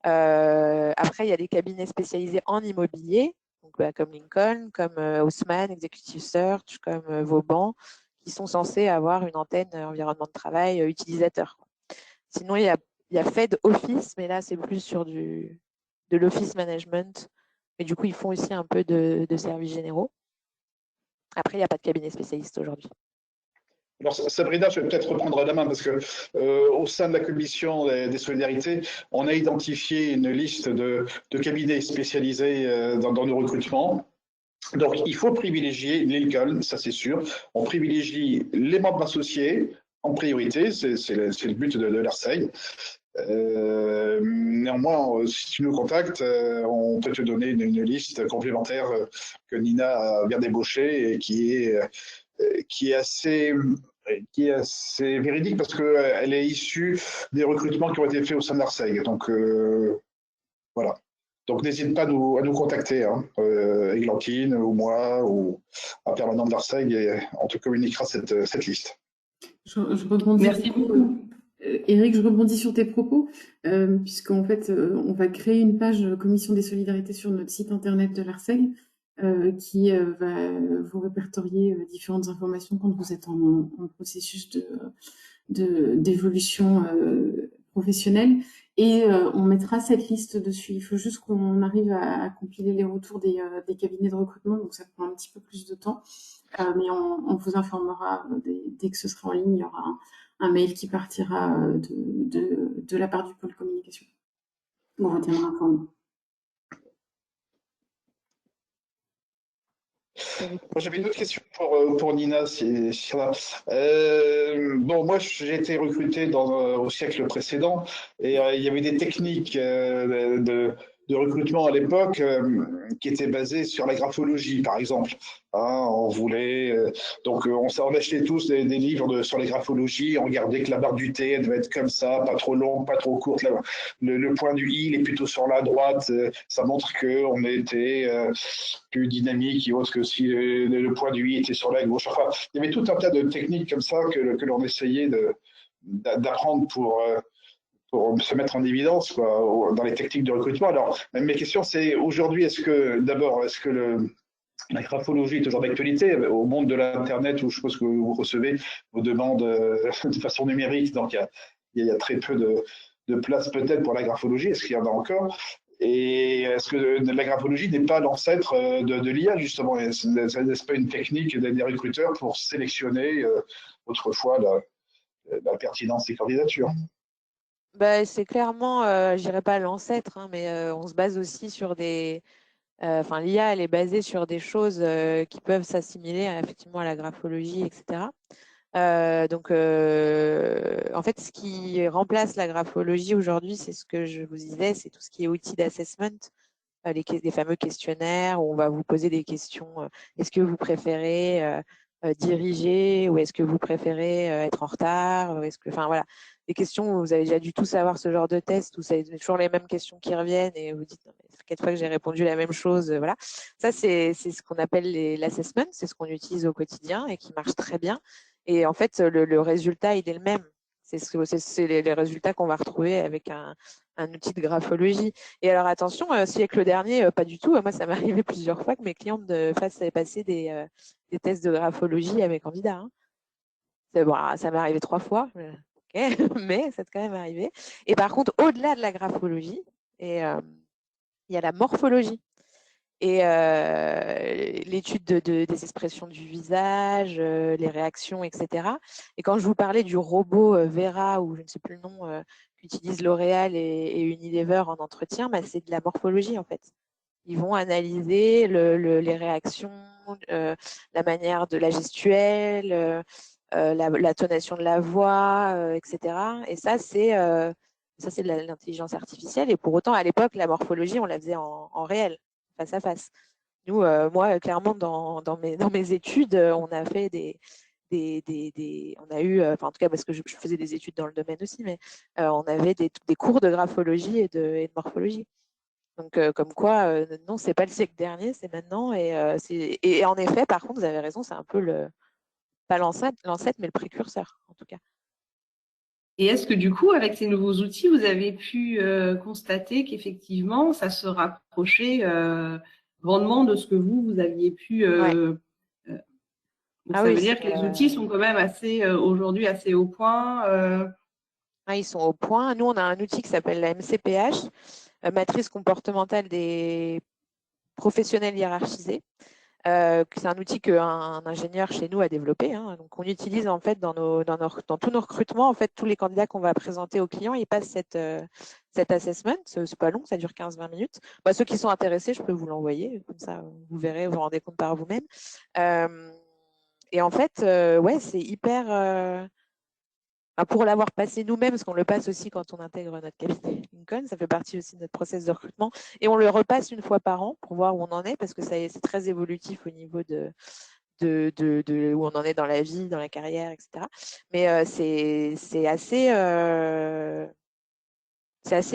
Après, il y a des cabinets spécialisés en immobilier, donc, comme Lincoln, comme Haussmann, Executive Search, comme Vauban, qui sont censés avoir une antenne environnement de travail utilisateur. Sinon, il y a Fed Office, mais là, c'est plus sur de l'office management. Mais du coup, ils font aussi un peu de services généraux. Après, il n'y a pas de cabinet spécialiste aujourd'hui. Alors, Sabrina, je vais peut-être reprendre la main parce que au sein de la commission des solidarités, on a identifié une liste de cabinets spécialisés dans nos recrutements. Donc, il faut privilégier Lincoln, ça c'est sûr. On privilégie les membres associés en priorité, c'est le but de l'ARSEG. Néanmoins, si tu nous contactes, on peut te donner une liste complémentaire que Nina vient d'ébaucher et qui est assez véridique parce qu'elle est issue des recrutements qui ont été faits au sein de l'ARSEG. Donc, voilà. Donc, n'hésite pas à nous contacter, hein, Églantine ou moi ou un permanent de l'ARSEG, et on te communiquera cette liste. Je rebondis. Merci beaucoup. Eric, je rebondis sur tes propos, puisqu'en fait, on va créer une page Commission des solidarités sur notre site internet de l'ARSEG qui va vous répertorier différentes informations quand vous êtes en processus d'évolution professionnelle. Et on mettra cette liste dessus. Il faut juste qu'on arrive à compiler les retours des cabinets de recrutement, donc ça prend un petit peu plus de temps. Mais on vous informera dès que ce sera en ligne. Il y aura un mail qui partira de la part du pôle communication. On vous tiendra informé. J'avais une autre question pour Nina. Bon, moi, j'ai été recruté au siècle précédent et il y avait des techniques de recrutement à l'époque qui étaient basées sur la graphologie, par exemple. Hein, on voulait donc on achetait tous des livres sur les graphologies. On regardait que la barre du T elle devait être comme ça, pas trop longue, pas trop courte. Le point du I il est plutôt sur la droite. Ça montre que on était plus dynamique et autre que si le point du I était sur la gauche. Enfin, il y avait tout un tas de techniques comme ça que l'on essayait d'apprendre pour se mettre en évidence quoi, dans les techniques de recrutement. Alors, même mes questions, c'est aujourd'hui, est-ce que la graphologie est toujours d'actualité au monde de l'Internet où je suppose que vous recevez vos demandes de façon numérique, donc il y a très peu de place peut-être pour la graphologie. Est-ce qu'il y en a encore? Et est-ce que la graphologie n'est pas l'ancêtre de l'IA justement? N'est-ce pas une technique des recruteurs pour sélectionner autrefois la pertinence des candidatures? Bah, c'est clairement, je dirais pas l'ancêtre, hein, mais on se base aussi sur des... Enfin, l'IA, elle est basée sur des choses qui peuvent s'assimiler effectivement à la graphologie, etc. Donc, en fait, ce qui remplace la graphologie aujourd'hui, c'est ce que je vous disais, c'est tout ce qui est outils d'assessment, les fameux questionnaires où on va vous poser des questions. Est-ce que vous préférez diriger ou est-ce que vous préférez être en retard? Enfin voilà, des questions où vous avez déjà dû tout savoir ce genre de test où c'est toujours les mêmes questions qui reviennent et vous dites non, mais ça fait 4 fois que j'ai répondu la même chose. Voilà, ça c'est ce qu'on appelle l'assessment, c'est ce qu'on utilise au quotidien et qui marche très bien. Et en fait, le résultat il est le même. C'est les résultats qu'on va retrouver avec un outil de graphologie. Et alors attention, siècle dernier, pas du tout. Moi, ça m'est arrivé plusieurs fois que mes clientes fassent passer des tests de graphologie à mes candidats. Hein. Bon, ça m'est arrivé 3 fois, okay, mais c'est quand même arrivé. Et par contre, au-delà de la graphologie, il y a la morphologie. Et l'étude des expressions du visage, les réactions, etc. Et quand je vous parlais du robot Vera, ou je ne sais plus le nom, qu'utilisent L'Oréal et Unilever en entretien, bah, c'est de la morphologie en fait. Ils vont analyser les réactions, la manière de la gestuelle, la tonation de la voix, etc. Et ça, c'est de l'intelligence artificielle. Et pour autant, à l'époque, la morphologie, on la faisait en réel, face à face. Nous, moi, clairement, dans mes études, on a fait on a eu, enfin en tout cas parce que je faisais des études dans le domaine aussi, mais on avait des cours de graphologie et de morphologie. Donc comme quoi, non, c'est pas le siècle dernier, c'est maintenant. Et en effet, par contre, vous avez raison, c'est un peu pas l'ancêtre, mais le précurseur, en tout cas. Et est-ce que du coup, avec ces nouveaux outils, vous avez pu constater qu'effectivement, ça se rapprochait grandement de ce que vous aviez pu... donc ça veut dire que les outils sont quand même aujourd'hui assez au point. Ils sont au point. Nous, on a un outil qui s'appelle la MCPH, matrice comportementale des professionnels hiérarchisés. C'est un outil qu'un ingénieur chez nous a développé. Donc, on utilise en fait dans tous nos recrutements, en fait, tous les candidats qu'on va présenter aux clients, ils passent cet assessment. C'est pas long, ça dure 15-20 minutes. Ceux qui sont intéressés, je peux vous l'envoyer. Comme ça, vous verrez, vous vous rendez compte par vous-même. Et en fait, ouais, c'est hyper... pour l'avoir passé nous-mêmes, parce qu'on le passe aussi quand on intègre notre cabinet Lincoln, ça fait partie aussi de notre process de recrutement, et on le repasse une fois par an pour voir où on en est, parce que c'est très évolutif au niveau de où on en est dans la vie, dans la carrière, etc. Mais c'est assez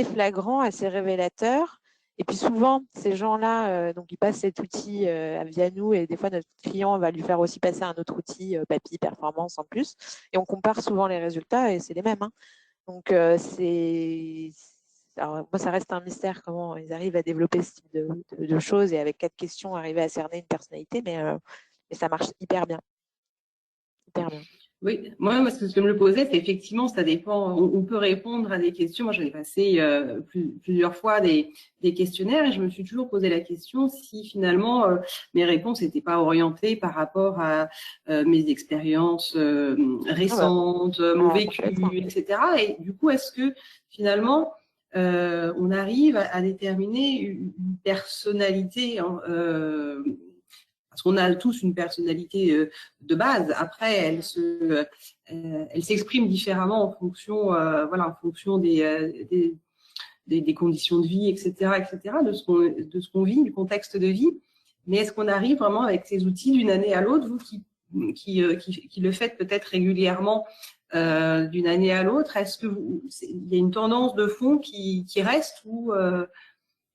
flagrant, assez révélateur. Et puis souvent, ces gens-là, donc ils passent cet outil via nous, et des fois notre client va lui faire aussi passer un autre outil, Papy, Performance en plus. Et on compare souvent les résultats et c'est les mêmes. Donc alors, moi, ça reste un mystère comment ils arrivent à développer ce type de choses et avec 4 questions, arriver à cerner une personnalité, mais ça marche hyper bien. Hyper bien. Oui, moi, ce que je me posais, c'est effectivement, ça dépend. On peut répondre à des questions. Moi, j'avais passé plusieurs fois des questionnaires et je me suis toujours posé la question si finalement mes réponses n'étaient pas orientées par rapport à mes expériences récentes, mon vécu, etc. Et du coup, est-ce que finalement on arrive à déterminer une personnalité parce qu'on a tous une personnalité de base. Après, elle s'exprime différemment en fonction, en fonction des conditions de vie, etc., de ce qu'on vit, du contexte de vie. Mais est-ce qu'on arrive vraiment avec ces outils d'une année à l'autre, vous qui le faites peut-être régulièrement d'une année à l'autre, est-ce que il y a une tendance de fond qui reste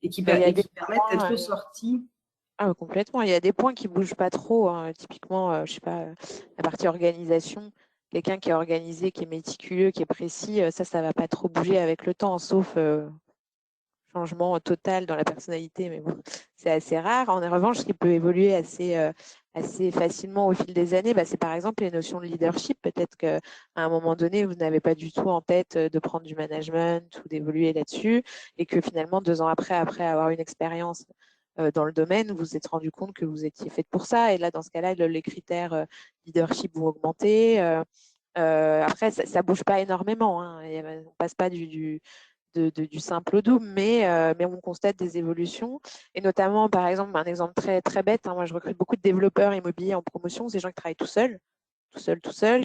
et qui permet d'être ressortie? Complètement. Il y a des points qui ne bougent pas trop. Typiquement, je sais pas, la partie organisation, quelqu'un qui est organisé, qui est méticuleux, qui est précis, ça va pas trop bouger avec le temps, sauf changement total dans la personnalité. Mais bon, c'est assez rare. En revanche, ce qui peut évoluer assez facilement au fil des années, c'est par exemple les notions de leadership. Peut-être qu'à un moment donné, vous n'avez pas du tout en tête de prendre du management ou d'évoluer là-dessus, et que finalement, 2 ans après avoir une expérience dans le domaine, vous vous êtes rendu compte que vous étiez faite pour ça. Et là, dans ce cas-là, les critères leadership vont augmenter. Après, ça ne bouge pas énormément. On ne passe pas du simple au double, mais on constate des évolutions. Et notamment, par exemple, un exemple très, très bête, moi, je recrute beaucoup de développeurs immobiliers en promotion. C'est des gens qui travaillent tout seuls,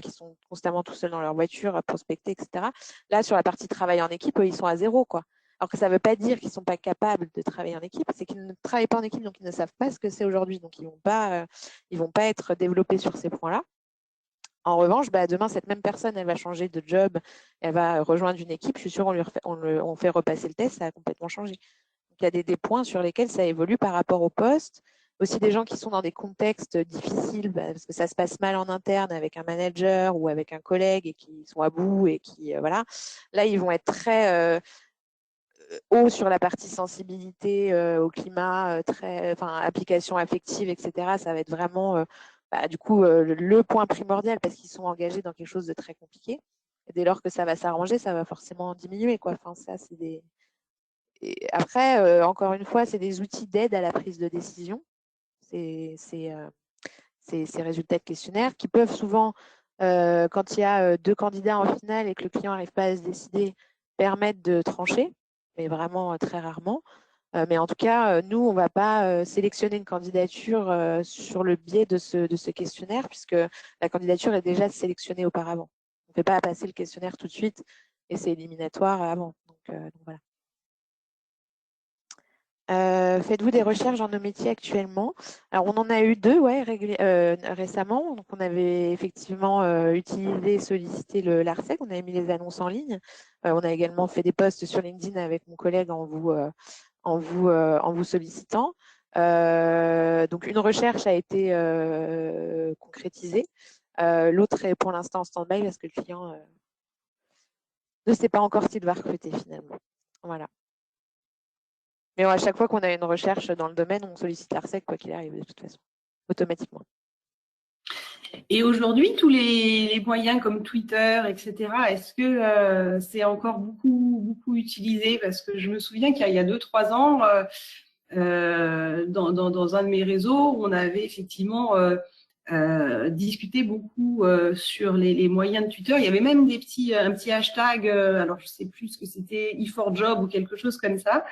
qui sont constamment tout seuls dans leur voiture à prospecter, etc. Là, sur la partie travail en équipe, ils sont à 0, quoi. Alors que ça ne veut pas dire qu'ils ne sont pas capables de travailler en équipe, c'est qu'ils ne travaillent pas en équipe, donc ils ne savent pas ce que c'est aujourd'hui. Donc, ils ne vont pas être développés sur ces points-là. En revanche, demain, cette même personne, elle va changer de job, elle va rejoindre une équipe. Je suis sûre, on fait repasser le test, ça a complètement changé. Donc, il y a des points sur lesquels ça évolue par rapport au poste. Aussi des gens qui sont dans des contextes difficiles, parce que ça se passe mal en interne avec un manager ou avec un collègue et qui sont à bout et qui, voilà. Là, ils vont être très haut sur la partie sensibilité au climat, application affective, etc. Ça va être vraiment, du coup, le point primordial parce qu'ils sont engagés dans quelque chose de très compliqué. Et dès lors que ça va s'arranger, ça va forcément diminuer, quoi. Enfin, ça, c'est des... Et après, encore une fois, c'est des outils d'aide à la prise de décision. Ces résultats de questionnaire qui peuvent souvent, quand il y a 2 candidats en finale et que le client n'arrive pas à se décider, permettre de trancher, mais vraiment très rarement. Mais en tout cas, nous, on ne va pas sélectionner une candidature sur le biais de ce questionnaire, puisque la candidature est déjà sélectionnée auparavant. On ne fait pas passer le questionnaire tout de suite et c'est éliminatoire avant. Donc voilà. Faites-vous des recherches dans nos métiers actuellement? Alors, on en a eu 2 récemment. Donc, on avait effectivement utilisé, sollicité l'ARSEC. On avait mis les annonces en ligne. On a également fait des posts sur LinkedIn avec mon collègue en vous sollicitant. Donc, une recherche a été concrétisée. L'autre est pour l'instant en stand-by parce que le client ne sait pas encore s'il va recruter finalement. Voilà. Mais à chaque fois qu'on a une recherche dans le domaine, on sollicite l'ARSEC, quoi qu'il arrive, de toute façon, automatiquement. Et aujourd'hui, tous les moyens comme Twitter, etc., est-ce que c'est encore beaucoup utilisé? Parce que je me souviens qu'il y a 2-3 ans, dans un de mes réseaux, on avait effectivement discuté beaucoup sur les moyens de Twitter. Il y avait même un petit hashtag, alors je sais plus ce que c'était, e4job ou quelque chose comme ça.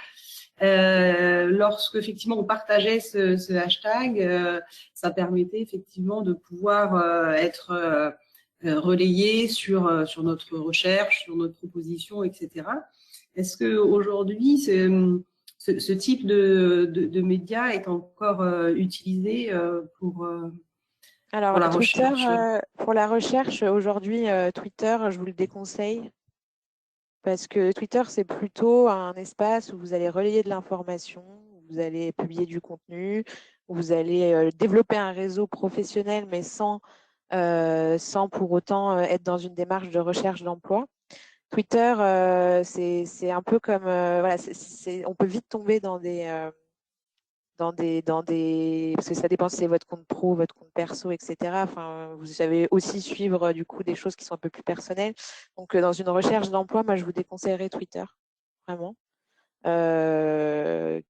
Lorsque effectivement on partageait ce hashtag, ça permettait effectivement de pouvoir être relayé sur notre recherche, sur notre proposition, etc. Est-ce que aujourd'hui ce type de média est encore utilisé pour Alors, la Twitter, recherche? pour la recherche, aujourd'hui, Twitter, je vous le déconseille parce que Twitter, c'est plutôt un espace où vous allez relayer de l'information, où vous allez publier du contenu, où vous allez développer un réseau professionnel, mais sans pour autant être dans une démarche de recherche d'emploi. Twitter, c'est un peu comme, voilà, on peut vite tomber dans des parce que ça dépend si c'est votre compte pro, votre compte perso, etc. Enfin, vous savez aussi suivre du coup des choses qui sont un peu plus personnelles. Donc, dans une recherche d'emploi, moi, je vous déconseillerais Twitter, vraiment. C'est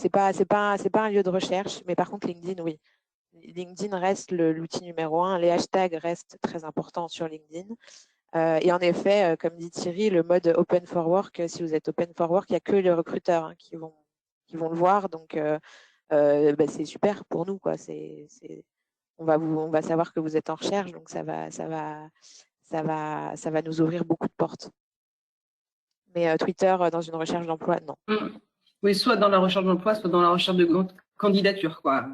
pas un lieu de recherche, mais par contre, LinkedIn, oui. LinkedIn reste l'outil numéro 1. Les hashtags restent très importants sur LinkedIn. Et en effet, comme dit Thierry, le mode Open for Work, si vous êtes Open for Work, il n'y a que les recruteurs qui vont le voir. Donc, c'est super pour nous, quoi. On va savoir que vous êtes en recherche, donc ça va nous ouvrir beaucoup de portes. Mais Twitter, dans une recherche d'emploi, non. Oui, soit dans la recherche d'emploi, soit dans la recherche de candidature, quoi.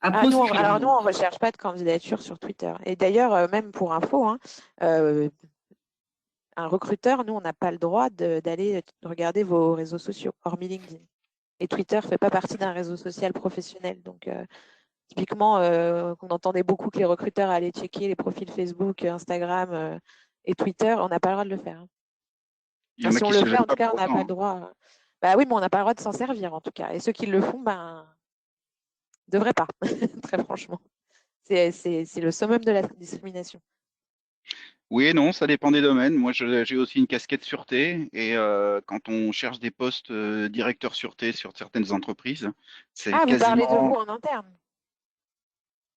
Nous, on ne recherche pas de candidature sur Twitter. Et d'ailleurs, même pour info, hein, un recruteur, nous, on n'a pas le droit d'aller regarder vos réseaux sociaux, hormis LinkedIn. Et Twitter ne fait pas partie d'un réseau social professionnel. Donc, typiquement, on entendait beaucoup que les recruteurs allaient checker les profils Facebook, Instagram et Twitter. On n'a pas le droit de le faire. Si on le fait, en tout cas, on n'a pas le droit. Bah oui, mais on n'a pas le droit de s'en servir, en tout cas. Et ceux qui le font, ne devraient pas, très franchement. C'est le summum de la discrimination. Oui et non, ça dépend des domaines. Moi, j'ai aussi une casquette sûreté et quand on cherche des postes directeurs sûreté sur certaines entreprises, c'est vous parlez de vous quasiment… en interne?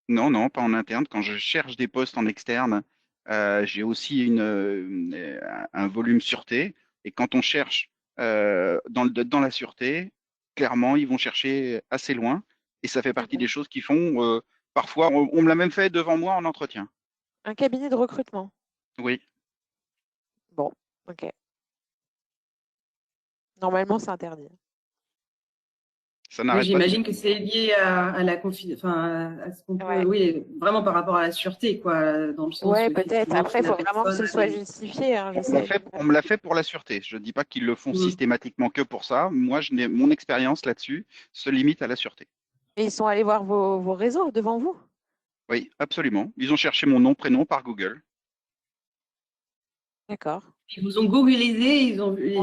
Non, non, pas en interne. Quand je cherche des postes en externe, j'ai aussi un volume sûreté. Et quand on cherche dans la sûreté, clairement, ils vont chercher assez loin. Et ça fait partie des choses qui font, parfois, on me l'a même fait devant moi en entretien. Un cabinet de recrutement? Oui. Bon, ok. Normalement, c'est interdit. Ça n'arrête pas. J'imagine que c'est lié à la à ce qu'on peut, oui, vraiment par rapport à la sûreté, quoi, dans le sens. Ouais, peut-être. Après, il faut vraiment que ce soit justifié. Hein, on me l'a fait pour la sûreté. Je ne dis pas qu'ils le font systématiquement que pour ça. Moi, mon expérience là-dessus se limite à la sûreté. Et ils sont allés voir vos réseaux devant vous? Oui, absolument. Ils ont cherché mon nom, prénom par Google. D'accord. Ils vous ont googlisé, ils ont vu.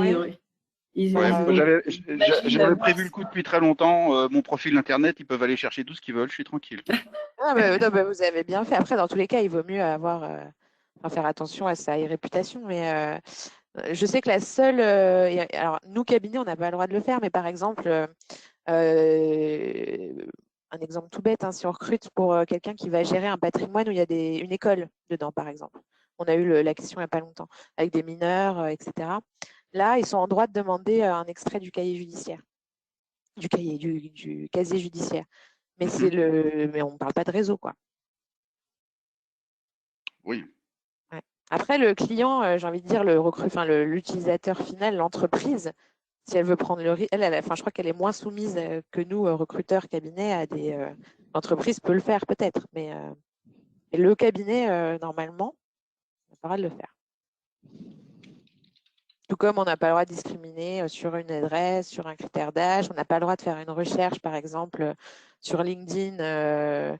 J'avais prévu le coup depuis très longtemps. Mon profil internet, ils peuvent aller chercher tout ce qu'ils veulent. Je suis tranquille. Non, vous avez bien fait. Après, dans tous les cas, il vaut mieux faire attention à sa réputation. Mais je sais que la seule. Alors, nous, cabinet, on n'a pas le droit de le faire. Mais par exemple, un exemple tout bête, hein, si on recrute pour quelqu'un qui va gérer un patrimoine où il y a une école dedans, par exemple. On a eu la question il n'y a pas longtemps, avec des mineurs, etc. Là, ils sont en droit de demander un extrait du cahier judiciaire, du casier judiciaire. Mais mais on ne parle pas de réseau, quoi. Oui. Ouais. Après, le client, j'ai envie de dire l'utilisateur final, l'entreprise, si elle veut prendre le risque, je crois qu'elle est moins soumise que nous, recruteurs, cabinets, à des l'entreprise peut le faire peut-être, mais le cabinet, normalement, on n'a pas le droit de le faire. Tout comme on n'a pas le droit de discriminer sur une adresse, sur un critère d'âge, on n'a pas le droit de faire une recherche, par exemple, sur LinkedIn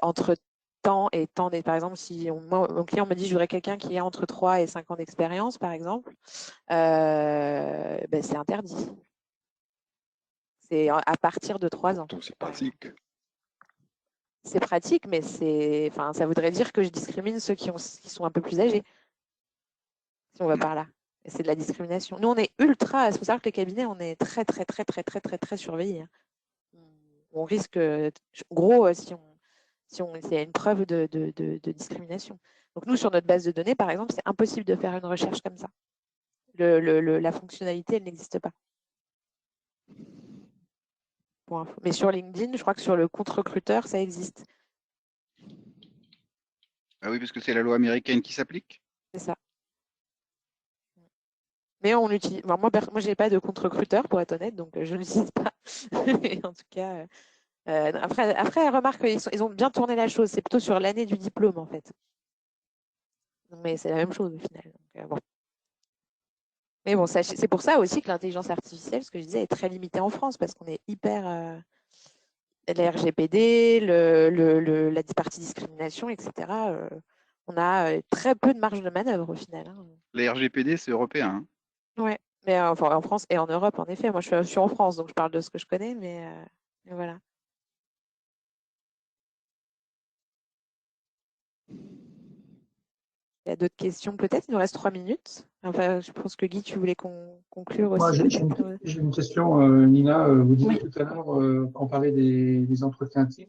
entre temps et temps. Par exemple, si mon client me dit je voudrais quelqu'un qui a entre 3 et 5 ans d'expérience, par exemple, c'est interdit. C'est à partir de 3 ans. C'est pratique. c'est pratique, mais enfin, ça voudrait dire que je discrimine ceux qui sont un peu plus âgés, si on va par là. Et c'est de la discrimination. Nous, on est ultra, il faut savoir que les cabinets, on est très, très, très, très, très, très, très surveillés. Hein. On risque, gros, s'il y a une preuve de discrimination. Donc nous, sur notre base de données, par exemple, c'est impossible de faire une recherche comme ça. La fonctionnalité, elle n'existe pas. Pour info. Mais sur LinkedIn, je crois que sur le compte recruteur, ça existe. Ah oui, parce que c'est la loi américaine qui s'applique. C'est ça. Mais on utilise. Enfin, moi, je n'ai pas de compte recruteur, pour être honnête, donc je ne l'utilise pas. En tout cas, après, remarque, ils ont bien tourné la chose. C'est plutôt sur l'année du diplôme, en fait. Mais c'est la même chose au final. Donc, bon. Mais bon, c'est pour ça aussi que l'intelligence artificielle, ce que je disais, est très limitée en France, parce qu'on est hyper. La RGPD, la partie discrimination, etc. On a très peu de marge de manœuvre au final. Hein. La RGPD, c'est européen. Hein. Ouais, mais enfin, en France et en Europe, en effet. Moi, je suis en France, donc je parle de ce que je connais, mais voilà. Il y a d'autres questions peut-être? Il nous reste 3 minutes. Enfin, je pense que Guy, tu voulais conclure aussi. Moi, j'ai une question, Nina. Vous disiez tout à l'heure, quand on parlait des entretiens Teams,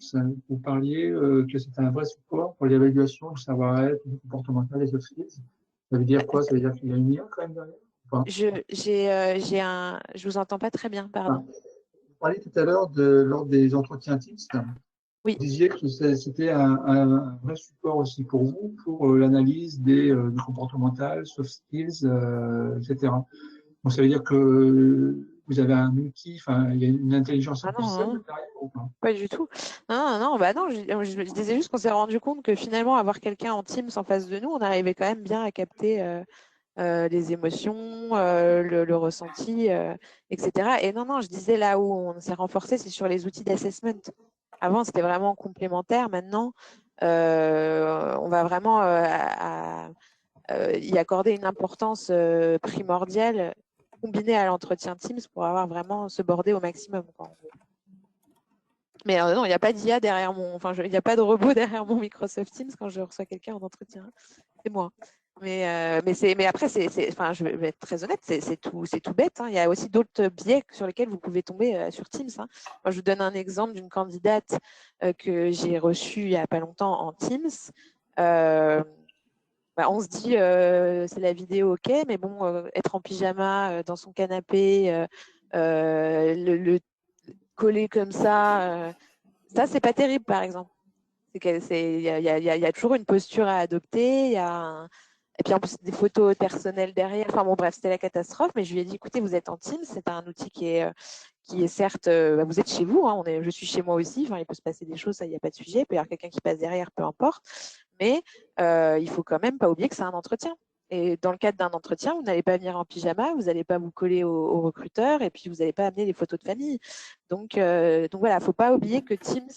vous parliez que c'était un vrai support pour l'évaluation du savoir-être, du comportemental, des soft skills. Ça veut dire quoi? Ça veut dire qu'il y a une IA quand même derrière? Enfin, je vous entends pas très bien, pardon. vous parliez tout à l'heure lors des entretiens Teams. Oui. Vous disiez que c'était un vrai support aussi pour vous, pour l'analyse du comportemental, soft skills, etc. Donc, ça veut dire que vous avez un outil, enfin, il y a une intelligence artificielle derrière ou pas? Pas du tout. Non, bah non, je disais juste qu'on s'est rendu compte que finalement, avoir quelqu'un en Teams en face de nous, on arrivait quand même bien à capter les émotions, le ressenti, etc. Et non, je disais là où on s'est renforcé, c'est sur les outils d'assessment. Avant, c'était vraiment complémentaire. Maintenant, on va vraiment y accorder une importance primordiale combinée à l'entretien Teams pour avoir vraiment se border au maximum. Quoi. Mais non, il n'y a pas d'IA derrière il n'y a pas de robot derrière mon Microsoft Teams quand je reçois quelqu'un en entretien. C'est moi. Mais après, enfin, je vais être très honnête, c'est tout bête. Hein. Il y a aussi d'autres biais sur lesquels vous pouvez tomber sur Teams. Hein. Moi, je vous donne un exemple d'une candidate que j'ai reçue il n'y a pas longtemps en Teams. On se dit, c'est la vidéo, ok, mais bon, être en pyjama dans son canapé, le coller comme ça c'est pas terrible, par exemple. Il y a toujours une posture à adopter, et puis en plus des photos personnelles derrière. Enfin bon, bref, c'était la catastrophe, mais je lui ai dit, écoutez, vous êtes en Teams, c'est un outil qui est certes, vous êtes chez vous, hein, je suis chez moi aussi, enfin, il peut se passer des choses, ça, il n'y a pas de sujet, il peut y avoir quelqu'un qui passe derrière, peu importe, mais il faut quand même pas oublier que c'est un entretien. Et dans le cadre d'un entretien, vous n'allez pas venir en pyjama, vous n'allez pas vous coller au recruteur, et puis vous n'allez pas amener des photos de famille. Donc voilà, il ne faut pas oublier que Teams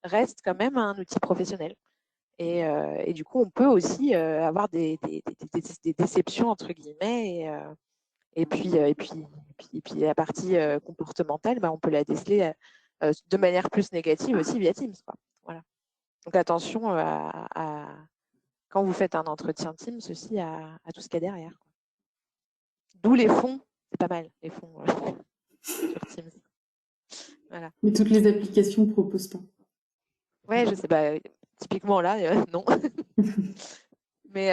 reste quand même un outil professionnel. Et du coup, on peut aussi avoir des déceptions, entre guillemets, et puis la partie comportementale, on peut la déceler de manière plus négative aussi via Teams. Quoi. Voilà. Donc attention quand vous faites un entretien Teams aussi à tout ce qu'il y a derrière. Quoi. D'où les fonds, c'est pas mal, les fonds sur Teams. Voilà. Mais toutes les applications ne proposent pas. Ouais, je sais pas. Typiquement là, non. Mais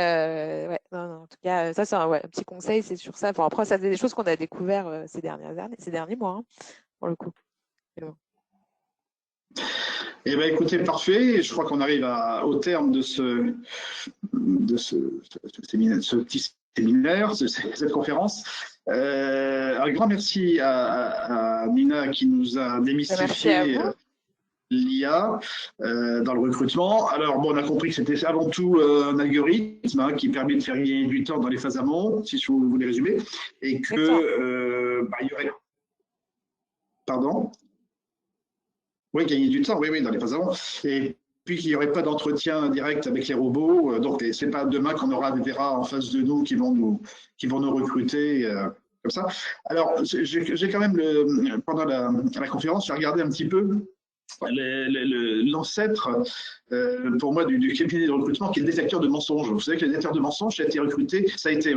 ouais, non, en tout cas, ça c'est un petit conseil, c'est sur ça. Enfin, après, ça c'est des choses qu'on a découvert ces derniers mois, hein, pour le coup. Bon. Eh bien, écoutez, parfait. Je crois qu'on arrive au terme de ce petit séminaire, cette conférence. Un grand merci à Nina qui nous a démystifié l'IA dans le recrutement. Alors, bon, on a compris que c'était avant tout un algorithme qui permet de faire gagner du temps dans les phases amont, si je voulais résumer, et que il y aurait... Pardon? Oui, gagner du temps, oui, dans les phases avant. Et puis qu'il n'y aurait pas d'entretien direct avec les robots. Donc, ce n'est pas demain qu'on aura des verras en face de nous qui vont nous recruter comme ça. Alors, j'ai quand même, pendant la conférence, j'ai regardé un petit peu l'ancêtre, pour moi, du cabinet de recrutement, qui est le détecteur de mensonges. Vous savez que le détecteur de mensonges, ça a été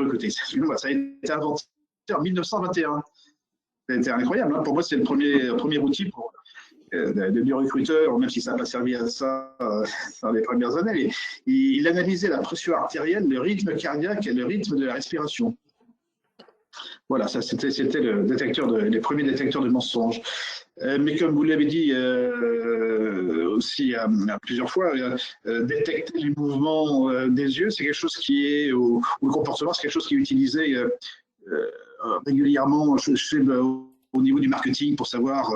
inventé en 1921. C'était incroyable. Hein. Pour moi, c'est le premier outil pour du recruteur, même si ça n'a pas servi à ça dans les premières années. Il analysait la pression artérielle, le rythme cardiaque et le rythme de la respiration. Voilà, ça c'était les premiers détecteurs de mensonges. Mais comme vous l'avez dit aussi plusieurs fois, détecter les mouvements des yeux, c'est quelque chose qui est, ou le comportement, c'est quelque chose qui est utilisé régulièrement au niveau du marketing pour savoir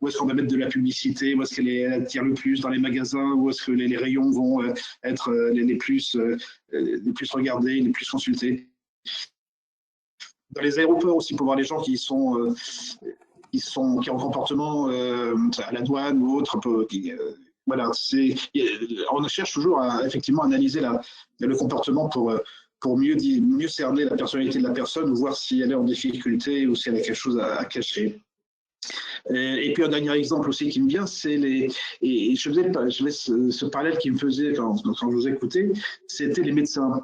où est-ce qu'on va mettre de la publicité, où est-ce qu'elle attire le plus dans les magasins, où est-ce que les rayons vont être les plus regardés, les plus consultés. Dans les aéroports aussi, pour voir les gens qui ont un comportement à la douane ou autre. Voilà, on cherche toujours à effectivement analyser le comportement pour mieux cerner la personnalité de la personne ou voir si elle est en difficulté ou si elle a quelque chose à cacher. Et puis un dernier exemple aussi qui me vient, c'est et je faisais ce parallèle qui me faisait quand je vous écoutais, c'était les médecins.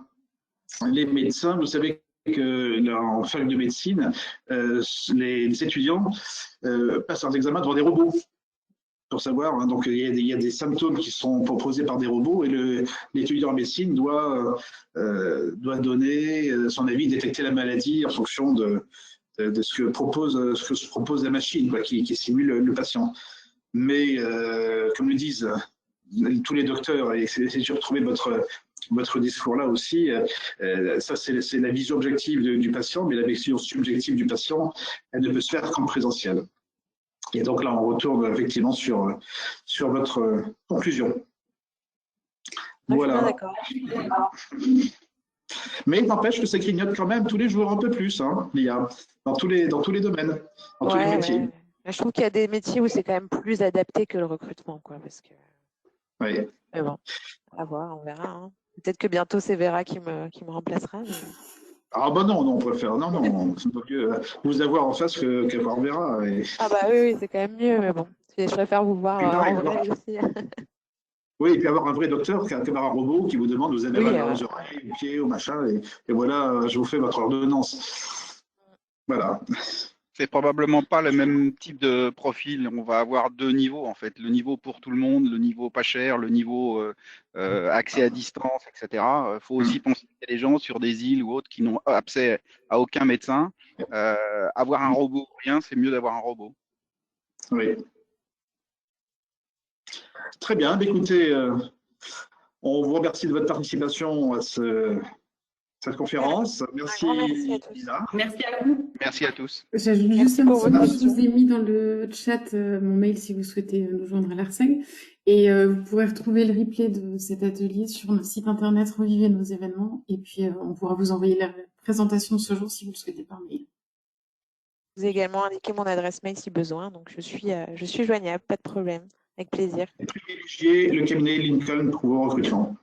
Les médecins, vous savez en fac de médecine, les étudiants passent leurs examens devant des robots pour savoir. Hein, donc il y a des symptômes qui sont proposés par des robots et l'étudiant en médecine doit donner son avis, détecter la maladie en fonction de ce que propose la machine, quoi, qui simule le patient. Mais comme le disent tous les docteurs, et c'est sûr de trouver votre discours là aussi, ça c'est la vision objective du patient, mais la vision subjective du patient, elle ne peut se faire qu'en présentiel. Et donc là, on retourne effectivement sur votre conclusion. Voilà. D'accord. Mais il n'empêche que ça grignote quand même tous les jours un peu plus, hein, l'IA, dans tous les domaines, dans tous les métiers. Ouais. Je trouve qu'il y a des métiers où c'est quand même plus adapté que le recrutement, quoi, parce que. Oui. Mais bon, à voir, on verra. Hein. Peut-être que bientôt c'est Vera qui me remplacera. Mais... Ah bah non, on préfère. Non, c'est pas mieux vous avoir en face qu'avoir Vera. Et... Ah bah oui, c'est quand même mieux, mais bon, je préfère vous voir en vrai aussi. Oui, et puis avoir un vrai docteur qu'avoir un robot qui vous demande, vous avez mal aux oreilles, aux pieds, au machin, et voilà, je vous fais votre ordonnance. Voilà. C'est probablement pas le même type de profil. On va avoir deux niveaux en fait. Le niveau pour tout le monde, le niveau pas cher, le niveau accès à distance, etc. Il faut aussi penser qu'il y a des gens sur des îles ou autres qui n'ont accès à aucun médecin. Avoir un robot ou rien, c'est mieux d'avoir un robot. Oui. Très bien. Écoutez, on vous remercie de votre participation à cette conférence. Merci. Merci à tous. Merci à vous. Merci à tous. J'ajoute juste un petit mot. Je vous ai mis dans le chat mon mail si vous souhaitez nous joindre à l'ARSEG. Et vous pourrez retrouver le replay de cet atelier sur notre site internet Revivez nos événements. Et puis, on pourra vous envoyer la présentation de ce jour si vous le souhaitez par mail. Je vous ai également indiqué mon adresse mail si besoin. Donc, je suis joignable, pas de problème. Avec plaisir. Et privilégier le cabinet Lincoln pour vos recrutements.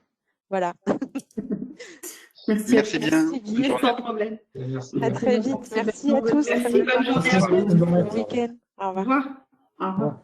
Voilà. Merci bien. Merci, sans problème. À très vite. Merci à tous. Merci, bonne journée à vous. Bon week-end. Au revoir. Au revoir.